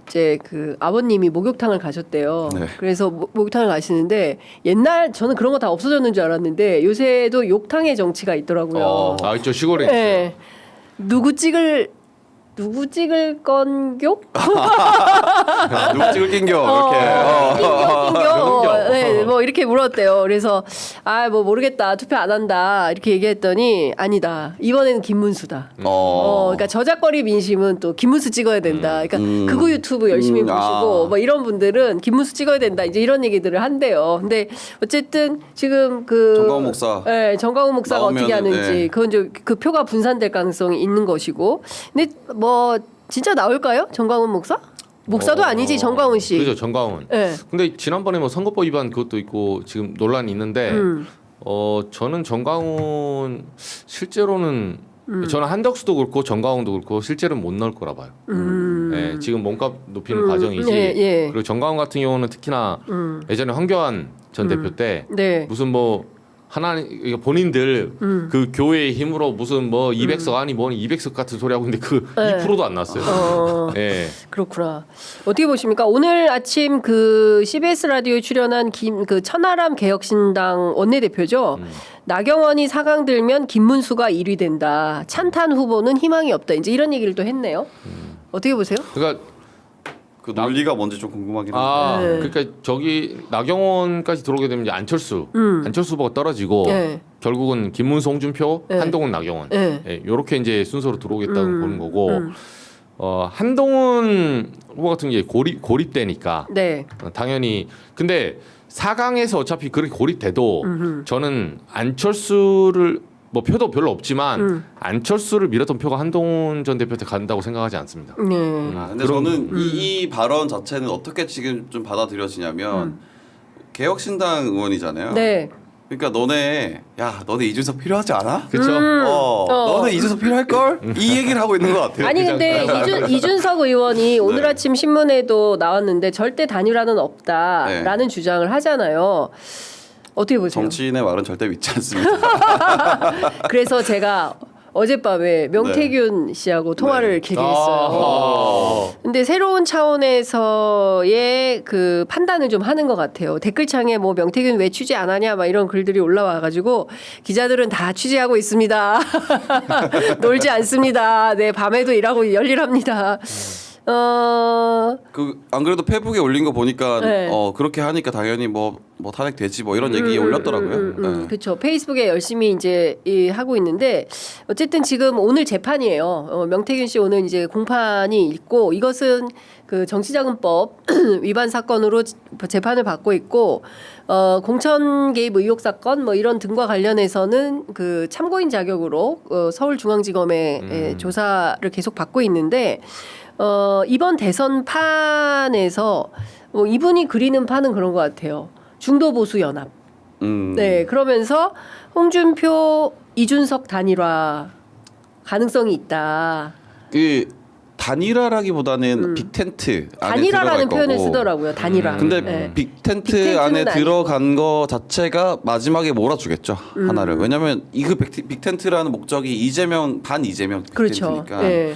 이제 그 아버님이 목욕탕을 가셨대요. 네. 그래서 목욕탕을 가시는데 옛날 저는 그런 거 다 없어졌는 줄 알았는데 요새도 욕탕의 정치가 있더라고요. 있죠. 시골에 예. 누구 찍을 건교? 누구 찍을 낀겨 이렇게. 낑겨. 네, 뭐 이렇게 물었대요. 그래서 뭐 모르겠다. 투표 안 한다. 이렇게 얘기했더니 아니다. 이번에는 김문수다. 그러니까 저작거리 민심은 또 김문수 찍어야 된다. 그러니까 극우 유튜브 열심히 보시고 뭐 이런 분들은 김문수 찍어야 된다. 이제 이런 얘기들을 한대요. 근데 어쨌든 지금 그 정광훈 목사. 네, 정광훈 목사가 어떻게 나오면은, 하는지 네. 그건 이제 그 표가 분산될 가능성이 있는 것이고. 근데 뭐 진짜 나올까요? 정광훈 목사? 목사도 아니지 정광훈 씨. 그죠, 정광훈. 네. 근데 지난번에 뭐 선거법 위반 그것도 있고 지금 논란이 있는데 저는 정광훈 실제로는 저는 한덕수도 그렇고 정광훈도 그렇고 실제로는 못 넣을 거라 봐요. 네, 지금 몸값 높이는 과정이지. 예. 그리고 정광훈 같은 경우는 특히나 예전에 황교안 전 대표 때 네. 무슨 뭐 하나님 본인들 그 교회의 힘으로 무슨 뭐 200석 아니 뭐 200석 같은 소리 하고 있는데 그 네. 2%도 안 났어요. 네. 그렇구나. 어떻게 보십니까? 오늘 아침 그 CBS 라디오에 출연한 그 천하람 개혁신당 원내대표죠. 나경원이 4강 들면 김문수가 1위 된다. 찬탄 후보는 희망이 없다. 이제 이런 얘기를 또 했네요. 어떻게 보세요? 그러니까 그 논리가 뭔지 좀 궁금하긴 한데. 네. 그러니까 저기 나경원까지 들어오게 되면 이제 안철수 후보가 떨어지고 네. 결국은 김문수, 홍준표, 네. 한동훈, 나경원 네. 요렇게 이제 순서로 들어오겠다고 보는 거고 한동훈 후보 같은 게 고립되니까 네. 당연히 근데 4강에서 어차피 그렇게 고립돼도 저는 안철수를 뭐 표도 별로 없지만 안철수를 밀었던 표가 한동훈 전 대표한테 간다고 생각하지 않습니다. 네. 근데 저는 이 발언 자체는 어떻게 지금 좀 받아들여지냐면 개혁신당 의원이잖아요. 네. 그러니까 너네 이준석 필요하지 않아? 그렇죠. 너네 이준석 필요할 걸? 이 얘기를 하고 있는 것 같아요. 아니 근데 이준석 의원이 오늘 네. 아침 신문에도 나왔는데 절대 단일화는 없다라는 주장을 하잖아요. 어떻게 보세요? 정치인의 말은 절대 믿지 않습니다. 그래서 제가 어젯밤에 명태균 씨하고 통화를 길게 했어요. 근데 새로운 차원에서의 그 판단을 좀 하는 것 같아요. 댓글창에 뭐 명태균 왜 취재 안 하냐 막 이런 글들이 올라와가지고 기자들은 다 취재하고 있습니다. 놀지 않습니다. 네, 밤에도 일하고 열일합니다. 그 안 그래도 페북에 올린 거 보니까 네. 그렇게 하니까 당연히 뭐 탄핵 되지 뭐 이런 얘기 올렸더라고요. 네. 그렇죠. 페이스북에 열심히 이제 하고 있는데 어쨌든 지금 오늘 재판이에요. 명태균 씨 오늘 이제 공판이 있고 이것은 그 정치자금법 위반 사건으로 재판을 받고 있고 공천 개입 의혹 사건 뭐 이런 등과 관련해서는 그 참고인 자격으로 서울중앙지검의 조사를 계속 받고 있는데 이번 대선 판에서 뭐 이분이 그리는 판은 그런 것 같아요. 중도보수 연합. 네, 그러면서 홍준표, 이준석 단일화 가능성이 있다. 그 단일화라기보다는 빅텐트 안에 단일화라는 들어갈 표현을 거고. 쓰더라고요. 단일화. 근데 네. 빅텐트 빅텐트는 안에 아니고. 들어간 거 자체가 마지막에 몰아주겠죠. 하나를. 왜냐하면 이그 빅텐트라는 목적이 이재명 반 이재명 그렇죠. 빅텐트니까 네.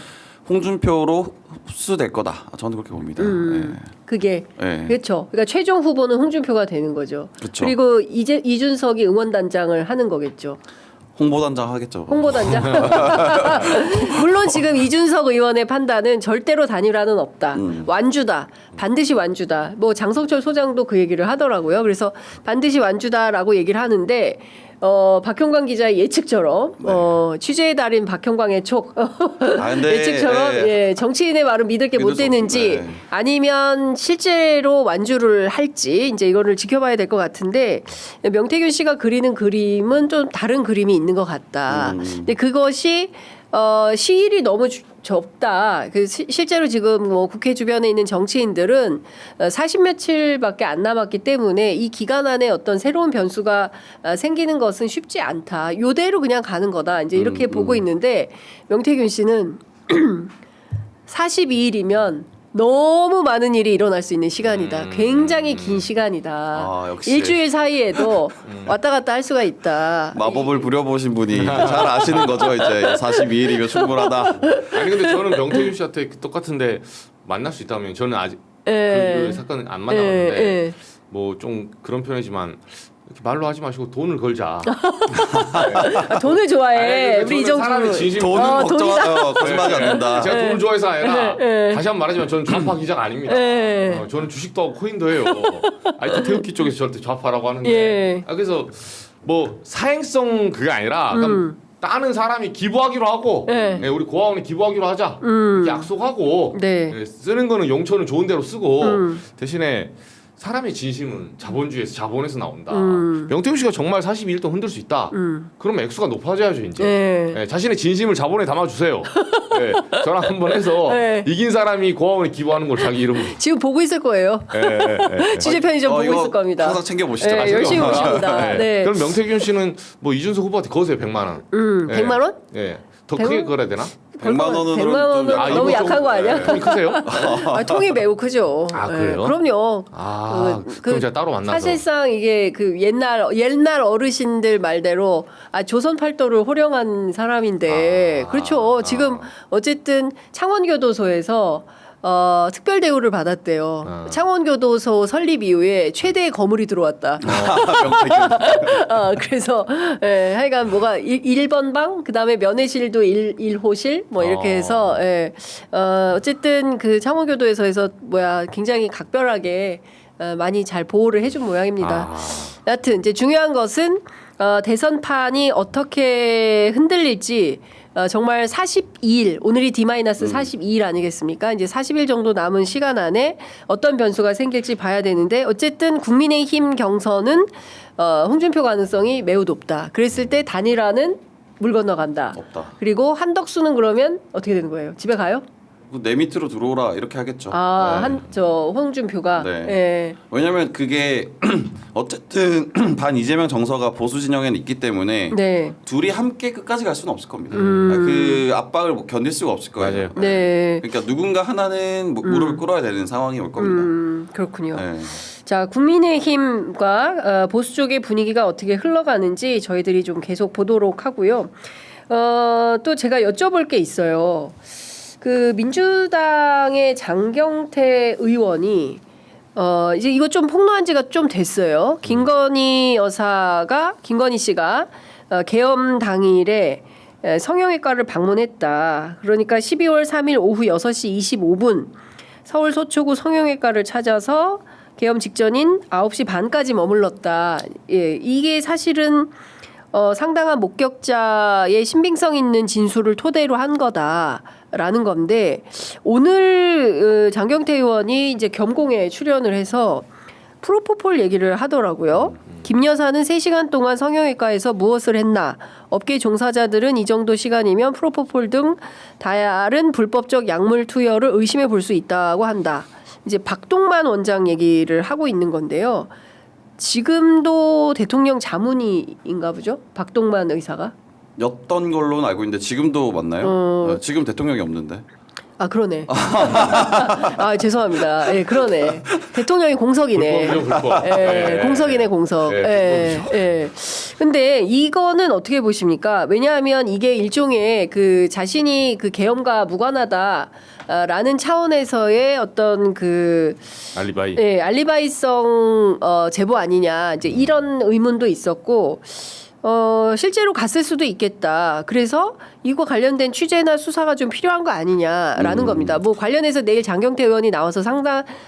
홍준표로 흡수될 거다. 저는 그렇게 봅니다. 네. 그게 네. 그렇죠. 그러니까 최종 후보는 홍준표가 되는 거죠. 그렇죠. 그리고 이준석이 응원단장을 하는 거겠죠. 홍보단장 하겠죠. 홍보단장. 물론 지금 이준석 의원의 판단은 절대로 단일화는 없다. 완주다. 반드시 완주다. 뭐 장성철 소장도 그 얘기를 하더라고요. 그래서 반드시 완주다라고 얘기를 하는데 박형광 기자의 예측처럼 취재의 달인 박형광의 촉 근데, 예측처럼 예, 정치인의 말을 믿을 게 못 믿을 수 되는지 없- 네. 아니면 실제로 완주를 할지 이제 이거를 지켜봐야 될 것 같은데 명태균 씨가 그리는 그림은 좀 다른 그림이 있는 것 같다. 근데 그것이 시일이 너무 적다. 그 실제로 지금 뭐 국회 주변에 있는 정치인들은 40 며칠밖에 안 남았기 때문에 이 기간 안에 어떤 새로운 변수가 생기는 것은 쉽지 않다. 요대로 그냥 가는 거다. 이제 이렇게 보고 있는데 명태균 씨는 42일이면 너무 많은 일이 일어날 수 있는 시간이다. 굉장히 긴 시간이다. 역시. 일주일 사이에도 왔다 갔다 할 수가 있다. 마법을 부려보신 분이 잘 아시는 거죠. 이제 42일이면 충분하다. 아니 근데 저는 명태균 씨한테 똑같은데 만날 수 있다면 저는 아직 예. 그 사건은 안 만나봤는데 예. 뭐 좀 그런 표현이지만 이렇게 말로 하지 마시고 돈을 걸자. 돈을 좋아해. 아니, 우리 저는 이정주. 사람이 진심 돈은 돈이다. 거짓말하지 않는다. 제가 돈을 좋아해서 아니라 네. 다시 한번 말하지만 저는 좌파 기자가 아닙니다. 네. 저는 주식도 하고 코인도 해요. IT 태극기 쪽에서 저한테 좌파라고 하는데 예. 그래서 뭐 사행성 그게 아니라 그러니까 따는 사람이 기부하기로 하고 네. 예, 우리 고아원이 기부하기로 하자 이렇게 약속하고 네. 예, 쓰는 거는 용처는 좋은 대로 쓰고 대신에 사람의 진심은 자본주의에서 자본에서 나온다. 명태균 씨가 정말 42일 동안 흔들 수 있다. 그러면 액수가 높아져야죠 이제. 네. 예, 자신의 진심을 자본에 담아주세요. 예, 저랑 한번 해서 네. 이긴 사람이 고아원에 기부하는 걸 자기 이름으로. 지금 보고 있을 거예요. 취재 편의점 보고 이거 있을 겁니다. 항상 챙겨보시죠. 네, 나중에. 열심히 보십니다. 예. 네. 그럼 명태균 씨는 뭐 이준석 후보한테 거세요 100만 원. 100만 원? 예. 더 100만 크게 걸어야 되나? 100만 원으로 100만 원은 좀 너무 이거 약한 거 아니야? 통이 크세요? 통이 매우 크죠. 아, 네, 그래요? 그럼요. 그럼 제가 따로 만나서. 사실상 이게 그 옛날 어르신들 말대로 조선 팔도를 호령한 사람인데 그렇죠. 지금 어쨌든 창원교도소에서 특별 대우를 받았대요. 창원교도소 설립 이후에 최대의 거물이 들어왔다. 그래서 하여간 뭐가 1번 방 그다음에 면회실도 1호실 뭐 이렇게 해서 어쨌든 그 창원교도소에서 굉장히 각별하게 많이 잘 보호를 해준 모양입니다. 여하튼 이제 중요한 것은 대선판이 어떻게 흔들릴지 정말 42일 오늘이 D-42일 아니겠습니까? 이제 40일 정도 남은 시간 안에 어떤 변수가 생길지 봐야 되는데 어쨌든 국민의힘 경선은 홍준표 가능성이 매우 높다. 그랬을 때 단일화는 물 건너간다. 없다. 그리고 한덕수는 그러면 어떻게 되는 거예요? 집에 가요? 내 밑으로 들어오라 이렇게 하겠죠. 저 홍준표가. 네. 예. 왜냐하면 그게 어쨌든 반 이재명 정서가 보수 진영에는 있기 때문에 네. 둘이 함께 끝까지 갈 수는 없을 겁니다. 그 압박을 견딜 수가 없을 거예요. 맞아요. 네. 그러니까 누군가 하나는 무릎을 꿇어야 되는 상황이 올 겁니다. 그렇군요. 네. 자, 국민의힘과 보수 쪽의 분위기가 어떻게 흘러가는지 저희들이 좀 계속 보도록 하고요. 또 제가 여쭤볼 게 있어요. 그 민주당의 장경태 의원이 이제 이거 좀 폭로한 지가 좀 됐어요. 김건희 씨가 계엄 당일에 성형외과를 방문했다. 그러니까 12월 3일 오후 6시 25분 서울 서초구 성형외과를 찾아서 계엄 직전인 9시 반까지 머물렀다. 예, 이게 사실은 상당한 목격자의 신빙성 있는 진술을 토대로 한 거다라는 건데 오늘 장경태 의원이 이제 겸공에 출연을 해서 프로포폴 얘기를 하더라고요. 김 여사는 3시간 동안 성형외과에서 무엇을 했나? 업계 종사자들은 이 정도 시간이면 프로포폴 등 다른 불법적 약물 투여를 의심해 볼 수 있다고 한다. 이제 박동만 원장 얘기를 하고 있는 건데요. 지금도 대통령 자문의인가 보죠? 박동만 의사가? 였던 걸로는 알고 있는데 지금도 맞나요? 지금 대통령이 없는데. 아 그러네. 죄송합니다. 예, 그러네. 대통령이 공석이네. 불법. 예, 공석이네 공석. 네, 예. 근데 이거는 어떻게 보십니까? 왜냐하면 이게 일종의 그 자신이 그 계엄과 무관하다라는 차원에서의 어떤 그 알리바이. 알리바이성 제보 아니냐 이제 이런 의문도 있었고. 실제로 갔을 수도 있겠다. 그래서 이거 관련된 취재나 수사가 좀 필요한 거 아니냐라는 겁니다. 뭐 관련해서 내일 장경태 의원이 나와서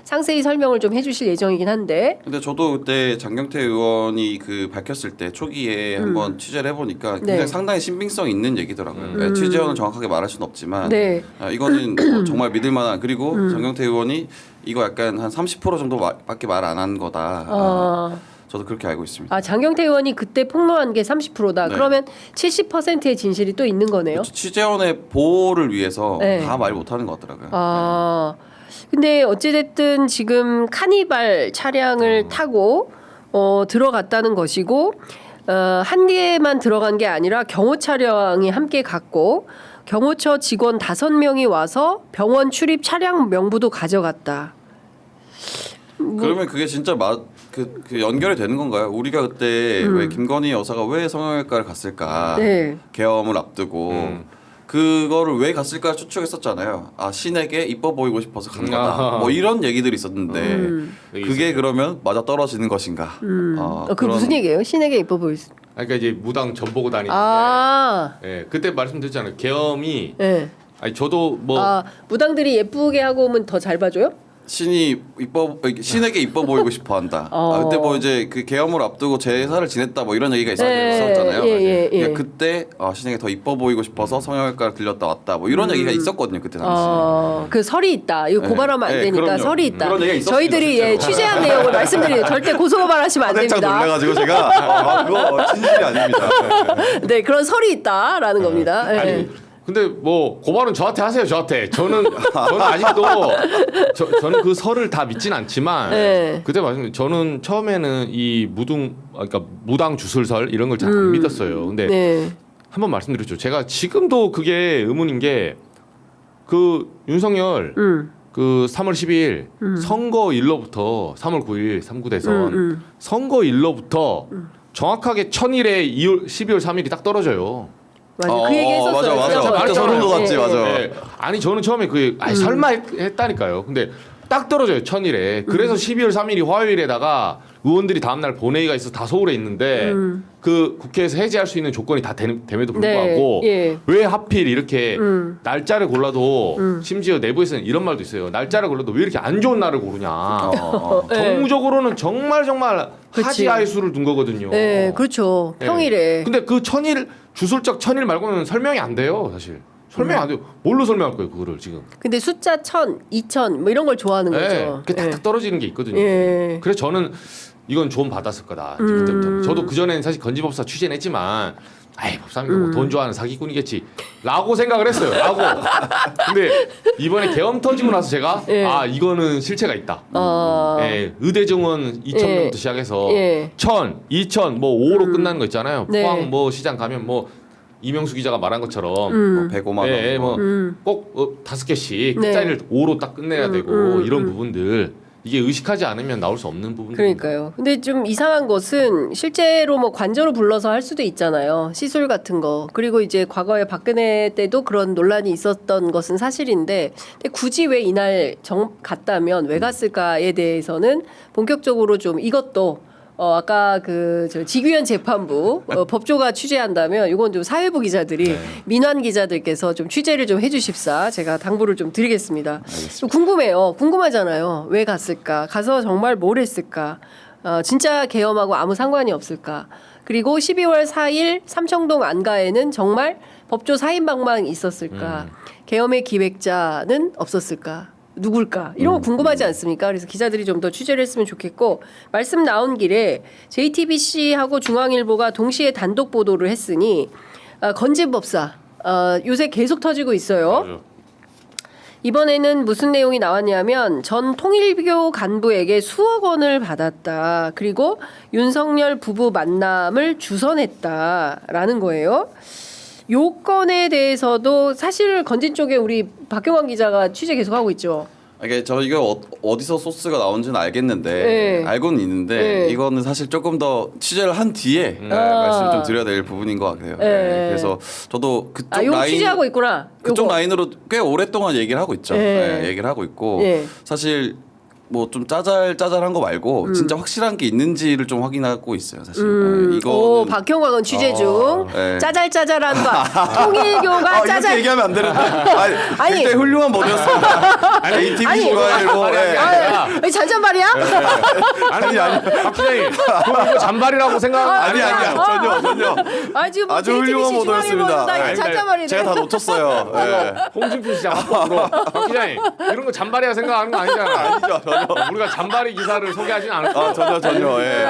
상세히 설명을 좀 해주실 예정이긴 한데. 근데 저도 그때 장경태 의원이 그 밝혔을 때 초기에 한번 취재를 해보니까 굉장히 네. 상당히 신빙성 있는 얘기더라고요. 취재원은 정확하게 말할 수는 없지만 네. 이거는 정말 믿을만한 그리고 장경태 의원이 이거 약간 한 30% 정도밖에 말 안 한 거다. 저도 그렇게 알고 있습니다. 장경태 의원이 그때 폭로한 게 30%다. 네. 그러면 70%의 진실이 또 있는 거네요. 취재원의 보호를 위해서 네. 다 말 못하는 것 같더라고요. 근데 어찌됐든 지금 카니발 차량을 타고 들어갔다는 것이고 한 개만 들어간 게 아니라 경호 차량이 함께 갔고 경호처 직원 5명이 와서 병원 출입 차량 명부도 가져갔다. 그러면 그게 진짜 그 연결이 되는 건가요? 우리가 그때 왜 김건희 여사가 왜 성형외과를 갔을까? 네. 계엄을 앞두고 그거를 왜 갔을까 추측했었잖아요. 신에게 이뻐 보이고 싶어서 간 거다. 뭐 이런 얘기들이 있었는데 그게 그러면 맞아 떨어지는 것인가? 그 무슨 얘기예요? 신에게 이뻐 보일 수. 그러니까 이제 무당 전보고 다니는데. 예, 그때 말씀드렸잖아요. 계엄이. 네. 아니 저도 뭐. 무당들이 예쁘게 하고 오면 더 잘 봐줘요? 신에게 이뻐 보이고 싶어한다. 그때 뭐 이제 그 계엄을 앞두고 제사를 지냈다 뭐 이런 얘기가 있었잖아요. 그러니까 그때 신에게 더 이뻐 보이고 싶어서 성형외과를 들렸다 왔다 뭐 이런 얘기가 있었거든요 그때 당시. 그 설이 있다. 이거 고발하면 안 되니까 그럼요. 설이 있다. 그런 얘기가 있었습니다, 저희들이 실제로. 취재한 내용을 말씀드리요. 절대 고소 고발하시면 안 한참 됩니다. 놀래가지고 제가 그거 진실이 아닙니다. 네, 그런 설이 있다라는 겁니다. 네. 아니 근데 뭐 고발은 저한테 하세요. 저한테. 저는 아직도 저는 그 설을 다 믿진 않지만 네. 그때 말씀 저는 처음에는 이 그러니까 무당 주술설 이런 걸 잘 안 믿었어요. 근데 네. 한번 말씀드렸죠. 제가 지금도 그게 의문인 게 그 윤석열 그 3월 12일 선거일로부터 3월 9일 3구 대선 선거일로부터 정확하게 1000일에 12월 3일이 딱 떨어져요. 맞아. 그 얘기 했었어요. 맞아. 그때 소름 돋았지, 맞아. 네. 아니 저는 처음에 설마 했다니까요. 근데 딱 떨어져요 1000일에. 그래서 12월 3일이 화요일에다가 의원들이 다음날 본회의가 있어서 다 서울에 있는데 그 국회에서 해제할 수 있는 조건이 다 됨에도 불구하고 왜 하필 이렇게 날짜를 골라도 심지어 내부에서는 이런 말도 있어요. 날짜를 골라도 왜 이렇게 안 좋은 날을 고르냐. 정무적으로는 정말 하지 아이수를 둔 거거든요. 네, 그렇죠. 평일에. 근데 그 1000일 주술적 1000일 말고는 설명이 안 돼요, 사실. 설명 안 돼요. 뭘로 설명할 거예요, 그거를 지금? 근데 숫자 1000, 2000 뭐 이런 걸 좋아하는 거죠. 그게 탁탁 떨어지는 게 있거든요. 그래서 저는 이건 좀 받았을 거다. 그때부터. 저도 그 전에는 사실 건지법사 취재는 했지만 아이 법사님 뭐돈 좋아하는 사기꾼이겠지라고 생각을 했어요. 라고. 근데 이번에 계엄 터지고 나서 제가 예. 아 이거는 실체가 있다. 예, 의대 정원 2,000명부터 예. 시작해서 예. 1,000, 2,000, 뭐 5로 끝나는 거 있잖아요. 네. 포항 뭐 시장 가면 뭐 이명수 기자가 말한 것처럼 뭐 105만 원. 예, 뭐꼭 5개씩 네. 끝자리를 5로 딱 끝내야 되고 이런 부분들 이게 의식하지 않으면 나올 수 없는 부분들. 그러니까요. 근데 좀 이상한 것은 실제로 뭐 관저로 불러서 할 수도 있잖아요. 시술 같은 거. 그리고 이제 과거에 박근혜 때도 그런 논란이 있었던 것은 사실인데 근데 굳이 왜 이날 갔다면 왜 갔을까에 대해서는 본격적으로 좀 이것도 아까 저 지규현 재판부 법조가 취재한다면 이건 좀 사회부 기자들이 민환 기자들께서 좀 취재를 좀 해주십사 제가 당부를 좀 드리겠습니다. 좀 궁금해요. 궁금하잖아요. 왜 갔을까? 가서 정말 뭘 했을까? 진짜 계엄하고 아무 상관이 없을까? 그리고 12월 4일 삼청동 안가에는 정말 법조 4인방만 있었을까? 계엄의 기획자는 없었을까? 누굴까? 이런 거 궁금하지 않습니까? 그래서 기자들이 좀 더 취재를 했으면 좋겠고 말씀 나온 길에 JTBC하고 중앙일보가 동시에 단독 보도를 했으니 건진법사 요새 계속 터지고 있어요. 맞아요. 이번에는 무슨 내용이 나왔냐면 전 통일교 간부에게 수억 원을 받았다. 그리고 윤석열 부부 만남을 주선했다라는 거예요. 요건에 대해서도 사실 건진 쪽에 우리 박경환 기자가 취재 계속하고 있죠. 이게 저희가 어디서 소스가 나온지는 알겠는데 네. 알고는 있는데 네. 이거는 사실 조금 더 취재를 한 뒤에 말씀을 좀 드려야 될 부분인 것 같아요. 네. 그래서 저도 그쪽 요거 라인 취재하고 있구나. 그쪽 요거. 라인으로 꽤 오랫동안 얘기를 하고 있죠. 네. 네, 얘기를 하고 있고 네. 사실 뭐 좀 짜잘짜잘한 거 말고 진짜 확실한 게 있는지를 좀 확인하고 있어요. 사실 네, 오, 박형광은 취재 중 네. 짜잘짜잘한 거 통일교가 이렇게 짜잘 얘기하면 안 되는데 아니. 굉장히 훌륭한 보도였습니다. ATV 아니. 중앙일보 네. 아니 잔잔말이야? 아니 박 기자님 그럼 이거 잔발이라고 생각하는 아니 전혀 아 지금 아주 훌륭한 보도였습니다. 중앙일보보다 잔잔말이네. 제가 다 놓쳤어요. 네. 홍준표 시장 합법으로 박 기자님 이런 거 잔발이라 생각하는 거 아니잖아. 아니죠 전혀. 우리가 잔발이 기사를 소개하진 않을 거야. 전혀 예.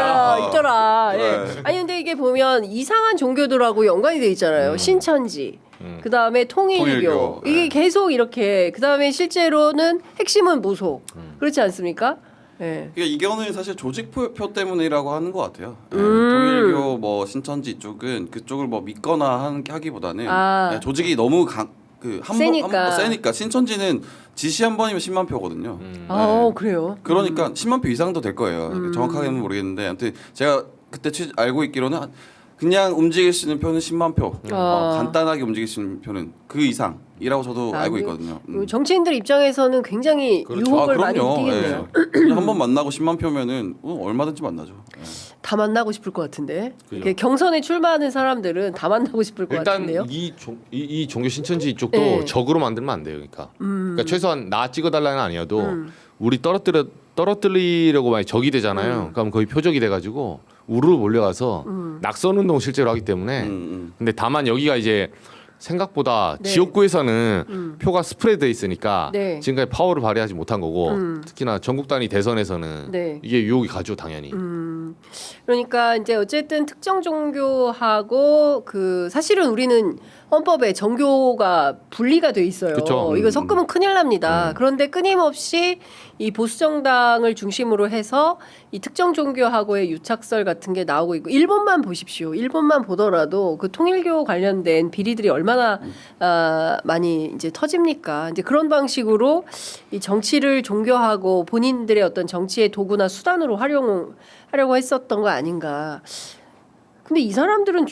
있더라. 예. 네. 아니 근데 이게 보면 이상한 종교들하고 연관이 돼 있잖아요. 신천지. 그 다음에 통일교. 통일교. 이게 네. 계속 이렇게. 그 다음에 실제로는 핵심은 무속. 그렇지 않습니까? 예. 그러니까 이거는 사실 조직표 때문이라고 하는 것 같아요. 예, 통일교 뭐 신천지 쪽은 그쪽을 뭐 믿거나 하기보다는 예, 조직이 너무 세니까. 세니까 신천지는 지시 한 번이면 10만 표거든요. 그래요. 그러니까 10만 표 이상도 될 거예요. 정확하게는 모르겠는데 아무튼 제가 그때 알고 있기로는 그냥 움직일 수 있는 표는 10만 표. 간단하게 움직일 수 있는 표는 그 이상이라고 저도 알고 있거든요. 정치인들 입장에서는 굉장히 그렇죠. 유혹을 많이 느끼겠네요. 한 번 만나고 10만 표면은 얼마든지 만나죠. 예. 다 만나고 싶을 것 같은데. 그죠. 이렇게 경선에 출마하는 사람들은 다 만나고 싶을 것 일단 같은데요. 이 종교 신천지 쪽도 네. 적으로 만들면 안 돼요. 그러니까 최소한 나 찍어달라는 아니어도 우리 떨어뜨리려고 많이 적이 되잖아요. 그럼 거의 표적이 돼가지고 우르르 몰려가서 낙선 운동 실제로 하기 때문에. 근데 다만 여기가 이제 생각보다 네. 지역구에서는 표가 스프레드돼 있으니까 네. 지금까지 파워를 발휘하지 못한 거고 특히나 전국 단위 대선에서는 네. 이게 유혹이 가죠 당연히. 그러니까 이제 어쨌든 특정 종교하고 사실은 우리는 헌법에 정교가 분리가 돼 있어요. 그쵸. 이거 섞으면 큰일 납니다. 그런데 끊임없이 이 보수 정당을 중심으로 해서 이 특정 종교하고의 유착설 같은 게 나오고 있고 일본만 보십시오. 일본만 보더라도 그 통일교 관련된 비리들이 얼마나 많이 이제 터집니까? 이제 그런 방식으로 이 정치를 종교하고 본인들의 어떤 정치의 도구나 수단으로 활용하려고 했었던 거 아닌가? 근데 이 사람들은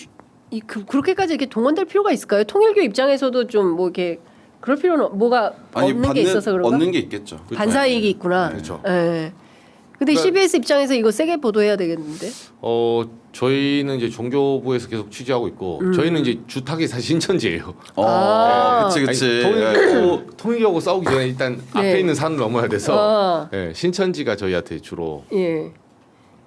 그렇게까지 이렇게 동원될 필요가 있을까요? 통일교 입장에서도 좀 뭐 이렇게 그럴 필요는 뭐가 얻는 게 있어서 그런가? 얻는 게 있겠죠. 반사이익이 있구나. 그렇죠. 예. 근데 그러니까- CBS 입장에서 이거 세게 보도해야 되겠는데. 저희는 이제 종교부에서 계속 취재하고 있고 저희는 이제 주 타겟이 사실 신천지예요. 그치. 아니, 통일교하고 싸우기 전에 일단 네. 앞에 있는 산을 넘어야 돼서 아. 예, 신천지가 저희한테 주로 예.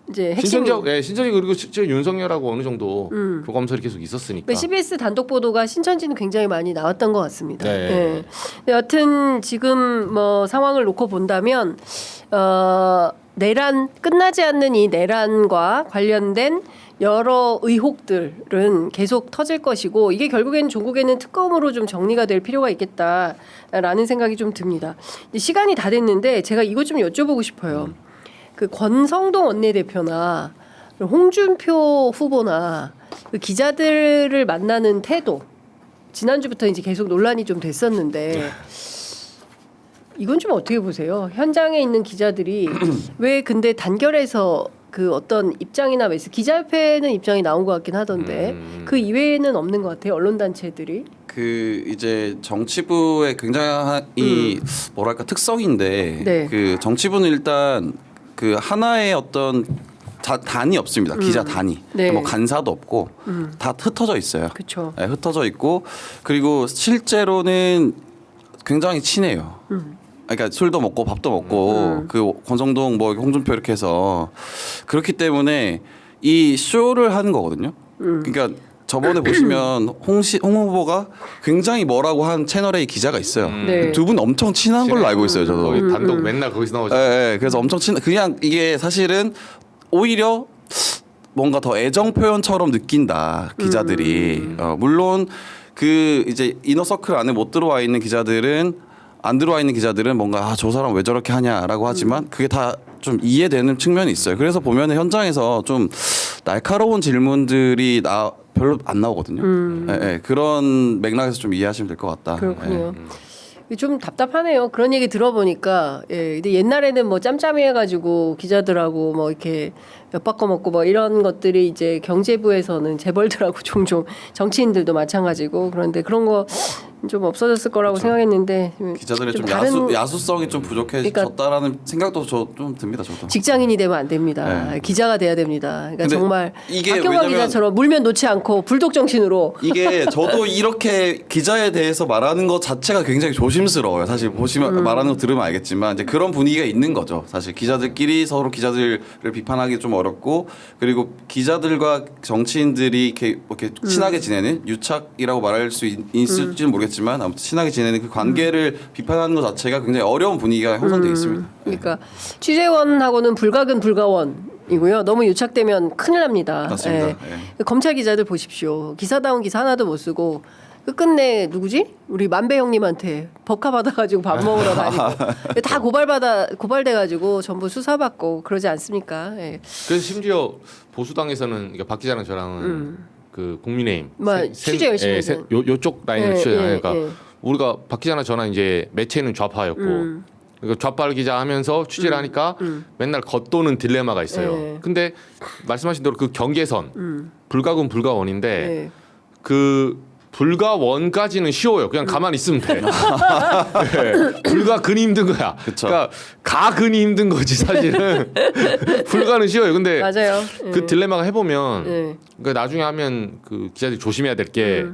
이제 핵심. 신천지 그리고 실제 윤석열하고 어느 정도 교감설이 계속 있었으니까. CBS 단독 보도가 신천지는 굉장히 많이 나왔던 것 같습니다. 네. 예. 근데 여튼 지금 뭐 상황을 놓고 본다면 내란 끝나지 않는 이 내란과 관련된 여러 의혹들은 계속 터질 것이고 이게 결국에는 종국에는 특검으로 좀 정리가 될 필요가 있겠다라는 생각이 좀 듭니다. 시간이 다 됐는데 제가 이것 좀 여쭤보고 싶어요. 그 권성동 원내대표나 홍준표 후보나 그 기자들을 만나는 태도 지난주부터 이제 계속 논란이 좀 됐었는데 이건 좀 어떻게 보세요? 현장에 있는 기자들이 왜 근데 단결해서 그 어떤 입장이나 메시지 기자협회는 입장이 나온 것 같긴 하던데 그 이외에는 없는 것 같아요. 언론단체들이. 그 이제 정치부의 굉장히 뭐랄까 특성인데 네. 그 정치부는 일단 그 하나의 어떤 단이 없습니다. 기자 단이. 네. 뭐 간사도 없고 다 흩어져 있어요. 그렇죠. 네, 흩어져 있고 그리고 실제로는 굉장히 친해요. 그러니까 술도 먹고 밥도 먹고 그 권성동 뭐 홍준표 이렇게 해서 그렇기 때문에 이 쇼를 하는 거거든요. 그러니까 저번에 보시면 홍 후보가 굉장히 뭐라고 한 채널의 기자가 있어요. 네. 두 분 엄청 친한 걸로 알고 있어요. 저도. 거의 단독 맨날 거기서 나오죠. 예, 예. 그래서 엄청 그냥 이게 사실은 오히려 뭔가 더 애정 표현처럼 느낀다 기자들이. 물론 그 이제 이너서클 안에 못 들어와 있는 기자들은 안 들어와 있는 기자들은 뭔가 저 사람 왜 저렇게 하냐라고 하지만 그게 다 좀 이해되는 측면이 있어요. 그래서 보면 현장에서 좀 날카로운 질문들이 별로 안 나오거든요. 예, 예. 그런 맥락에서 좀 이해하시면 될 것 같다. 그렇군요. 좀 답답하네요. 그런 얘기 들어보니까. 예. 근데 옛날에는 뭐 짬짬이해가지고 기자들하고 뭐 이렇게 몇 바꿔 먹고 뭐 이런 것들이 이제 경제부에서는 재벌들하고 종종 정치인들도 마찬가지고 그런데 그런 거 좀 없어졌을 거라고 생각했는데 기자들의 좀 다른 야수성이 좀 부족해졌다라는 생각도 좀 듭니다. 저도. 직장인이 되면 안 됩니다. 네. 기자가 돼야 됩니다. 그러니까 근데 정말 이게 박경화 왜냐면 기자처럼 물면 놓지 않고 불독 정신으로 이게 저도 이렇게 기자에 대해서 말하는 것 자체가 굉장히 조심스러워요. 사실 보시면 말하는 거 들으면 알겠지만 이제 그런 분위기가 있는 거죠. 사실 기자들끼리 서로 기자들을 비판하기 좀 어렵고 그리고 기자들과 정치인들이 이렇게 친하게 지내는 유착이라고 말할 수 있을지는 모르겠지만 아무튼 친하게 지내는 그 관계를 비판하는 것 자체가 굉장히 어려운 분위기가 형성되어 있습니다. 그러니까 취재원하고는 불가근 불가원이고요. 너무 유착되면 큰일 납니다. 맞습니다. 예. 검찰 기자들 보십시오. 기사다운 기사 하나도 못 쓰고 끝내 누구지? 우리 만배 형님한테 법카 받아가지고 밥 먹으러 다니고 다 고발돼가지고 전부 수사받고 그러지 않습니까? 예. 그래서 심지어 보수당에서는 그러니까 박 기자랑 저랑은 그 국민의힘 취재 열심히 해서. 요쪽 라인을 예, 취재하니까 그러니까 예. 우리가 박 기자나 저나 이제 매체는 좌파였고 그러니까 좌빨 기자 하면서 취재를 하니까 맨날 겉도는 딜레마가 있어요. 예. 근데 말씀하신 대로 그 경계선 불가군 불가원인데 예. 그 불가원까지는 쉬워요. 그냥 가만히 있으면 돼. 네. 불가근이 힘든 거야. 그쵸. 그러니까 가근이 힘든 거지 사실은. 불가는 쉬워요. 근데 맞아요. 그 딜레마가 해보면 예. 그러니까 나중에 하면 그 기자들이 조심해야 될 게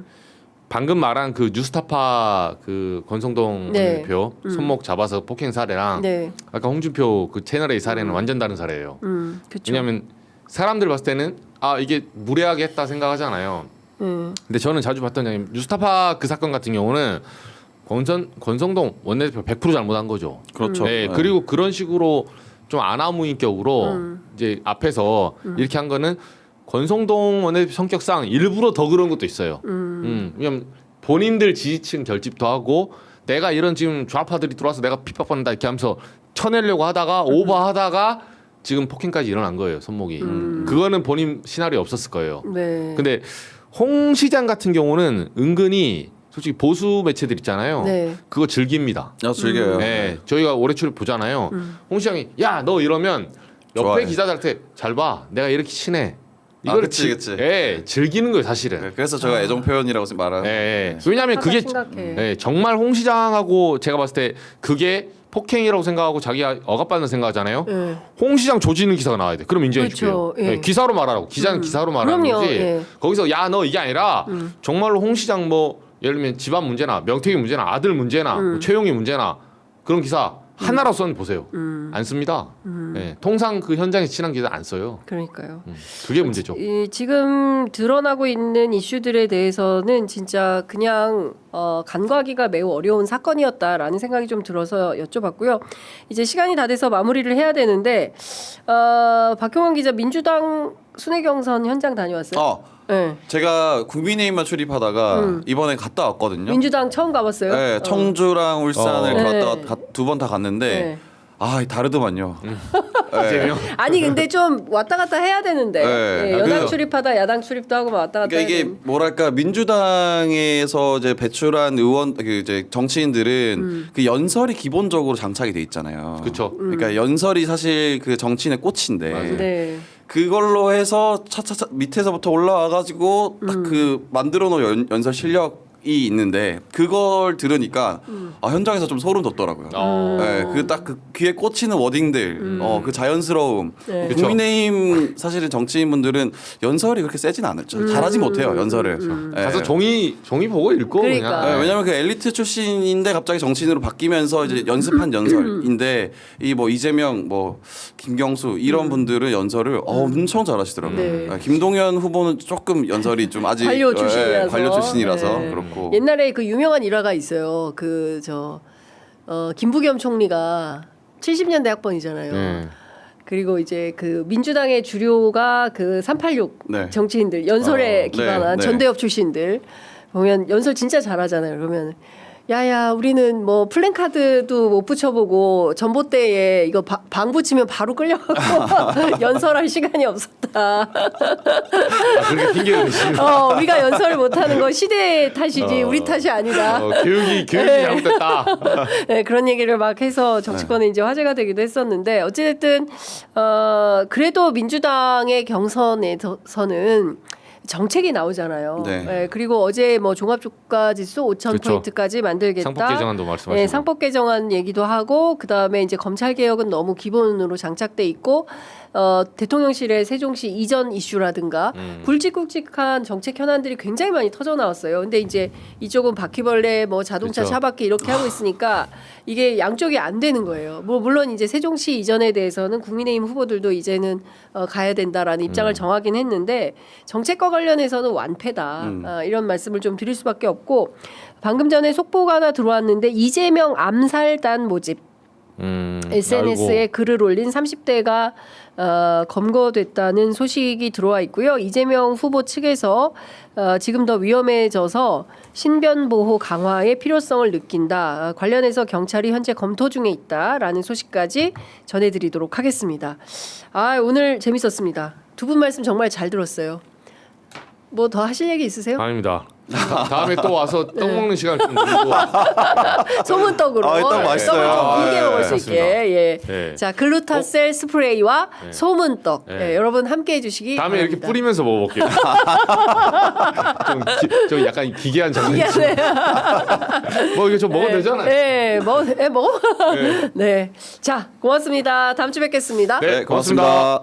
방금 말한 그 뉴스타파 그 권성동 네. 대표 손목 잡아서 폭행 사례랑 네. 아까 홍준표 그 채널의 사례는 완전 다른 사례예요. 그렇죠. 왜냐하면 사람들 봤을 때는 아 이게 무례하게 했다 생각하잖아요. 근데 저는 자주 봤던 장면 뉴스타파 그 사건 같은 경우는 권성동 원내대표 100% 잘못한 거죠. 그렇죠. 네, 네. 그리고 그런 식으로 좀 아나무인격으로 이제 앞에서 이렇게 한 거는 권성동 원내대표 성격상 일부러 더 그런 것도 있어요. 왜냐면 본인들 지지층 결집도 하고 내가 이런 지금 좌파들이 들어와서 내가 핍박받는다 이렇게 하면서 쳐내려고 하다가 오버하다가 지금 폭행까지 일어난 거예요. 손목이. 그거는 본인 시나리오 없었을 거예요. 네. 근데 홍 시장 같은 경우는 은근히 솔직히 보수 매체들 있잖아요. 네. 그거 즐깁니다. 즐겨요. 네, 저희가 올해 초를 보잖아요. 홍 시장이 야 너 이러면 옆에 좋아해. 기자들한테 잘 봐. 내가 이렇게 친해. 아, 그치. 예, 즐기는 거예요 사실은. 네, 그래서 제가 애정 표현이라고 말하는. 예, 왜냐하면 그게 심각해. 예, 정말 홍 시장하고 제가 봤을 때 그게 폭행이라고 생각하고 자기가 억압받는 생각하잖아요. 예. 홍 시장 조지는 기사가 나와야 돼. 그럼 인정해 그렇죠. 줄게요. 예. 예, 기사로 말하라고. 기자는 기사로 말하는 그럼요. 거지. 예. 거기서 야 너 이게 아니라 정말로 홍 시장 뭐 예를 들면 집안 문제나 명태균 문제나 아들 문제나 뭐 최용희 문제나 그런 기사 하나로서는 보세요. 안 씁니다. 예, 통상 그 현장에 친한 기자 안 써요. 그러니까요. 그게 문제죠. 지금 드러나고 있는 이슈들에 대해서는 진짜 그냥 간과하기가 매우 어려운 사건이었다라는 생각이 좀 들어서 여쭤봤고요. 이제 시간이 다 돼서 마무리를 해야 되는데 박형원 기자 민주당 순회 경선 현장 다녀왔어요? 네. 제가 국민의힘만 출입하다가 이번에 갔다 왔거든요. 민주당 처음 가봤어요? 네, 청주랑 울산을 네. 갔다 2번 다 갔는데 네. 다르더만요. 이재명. 아니 근데 좀 왔다 갔다 해야 되는데 네. 예, 여당 그래서- 출입하다 야당 출입도 하고 막 왔다 갔다 그러니까 해야 이게 되는. 뭐랄까 민주당에서 이제 배출한 의원 그 이제 정치인들은 그 연설이 기본적으로 장착이 돼 있잖아요. 그렇죠. 그러니까 연설이 사실 그 정치인의 꽃인데 맞아요. 네. 그걸로 해서 차차차 밑에서부터 올라와 가지고 딱 그 만들어 놓은 연설 실력이 있는데 그걸 들으니까 현장에서 좀 소름 돋더라고요. 네, 그 딱 그 귀에 꽂히는 워딩들, 그 자연스러움. 네. 그쵸. 국민의힘 사실은 정치인분들은 연설이 그렇게 세진 않았죠. 잘하지 못해요 연설을. 네. 가서 종이 보고 읽고 그러니까. 그냥. 네, 왜냐면 그 엘리트 출신인데 갑자기 정치인으로 바뀌면서 이제 연습한 연설인데 이 뭐 이재명 뭐 김경수 이런 분들은 연설을 엄청 잘하시더라고요. 네. 네, 김동연 후보는 조금 연설이 좀 아직 관료 출신이라서. 관료 출신이라서 네. 그렇고 옛날에 그 유명한 일화가 있어요. 그 김부겸 총리가 70년대 학번이잖아요. 네. 그리고 이제 그 민주당의 주류가 그 386 네. 정치인들 연설에 네, 기반한 네. 전대협 출신들 보면 연설 진짜 잘하잖아요. 그러면 야야 우리는 뭐 플랜카드도 못 붙여보고 전봇대에 이거 방 붙이면 바로 끌려가고 연설할 시간이 없었다. 그렇게 핑계를 대시는. 우리가 연설을 못하는 건 시대의 탓이지 우리 탓이 아니다. 교육이 네. 잘못됐다. 네, 그런 얘기를 막 해서 정치권에 이제 화제가 되기도 했었는데 어찌됐든 그래도 민주당의 경선에서는 정책이 나오잖아요. 네. 네, 그리고 어제 뭐 종합주가지수 5,000 그렇죠. 포인트까지 만들겠다. 상법 개정안도 말씀하시고. 네, 상법 개정안 얘기도 하고 그다음에 이제 검찰 개혁은 너무 기본으로 장착돼 있고 대통령실의 세종시 이전 이슈라든가 굵직굵직한 정책 현안들이 굉장히 많이 터져 나왔어요. 근데 이제 이쪽은 바퀴벌레 뭐 자동차 그렇죠. 차바퀴 이렇게 하고 있으니까 이게 양쪽이 안 되는 거예요. 뭐 물론 이제 세종시 이전에 대해서는 국민의힘 후보들도 이제는 가야 된다라는 입장을 정하긴 했는데 정책과 관련해서는 완패다. 이런 말씀을 좀 드릴 수밖에 없고 방금 전에 속보가 하나 들어왔는데 이재명 암살단 모집 SNS에 아이고. 글을 올린 30대가 검거됐다는 소식이 들어와 있고요. 이재명 후보 측에서 지금 더 위험해져서 신변 보호 강화의 필요성을 느낀다. 관련해서 경찰이 현재 검토 중에 있다라는 소식까지 전해드리도록 하겠습니다. 오늘 재밌었습니다. 두 분 말씀 정말 잘 들었어요. 뭐 더 하실 얘기 있으세요? 아닙니다. 다음에 또 와서 떡 먹는 시간 좀 드리고. 소문떡으로 떡 맛있어요. 떡을 좀 길게 아, 먹을 수 좋습니다. 있게. 예. 네. 자 글루타셀 스프레이와 소문떡 네. 예, 여러분 함께해 주시기 다음에 이렇게 바랍니다. 뿌리면서 먹어볼게요. 좀 약간 기괴한 장면. 미안해. 뭐 이거 좀 먹어도 되잖아요. 네, 먹어. 네. 네. 자 고맙습니다. 다음 주 뵙겠습니다. 네, 네, 고맙습니다.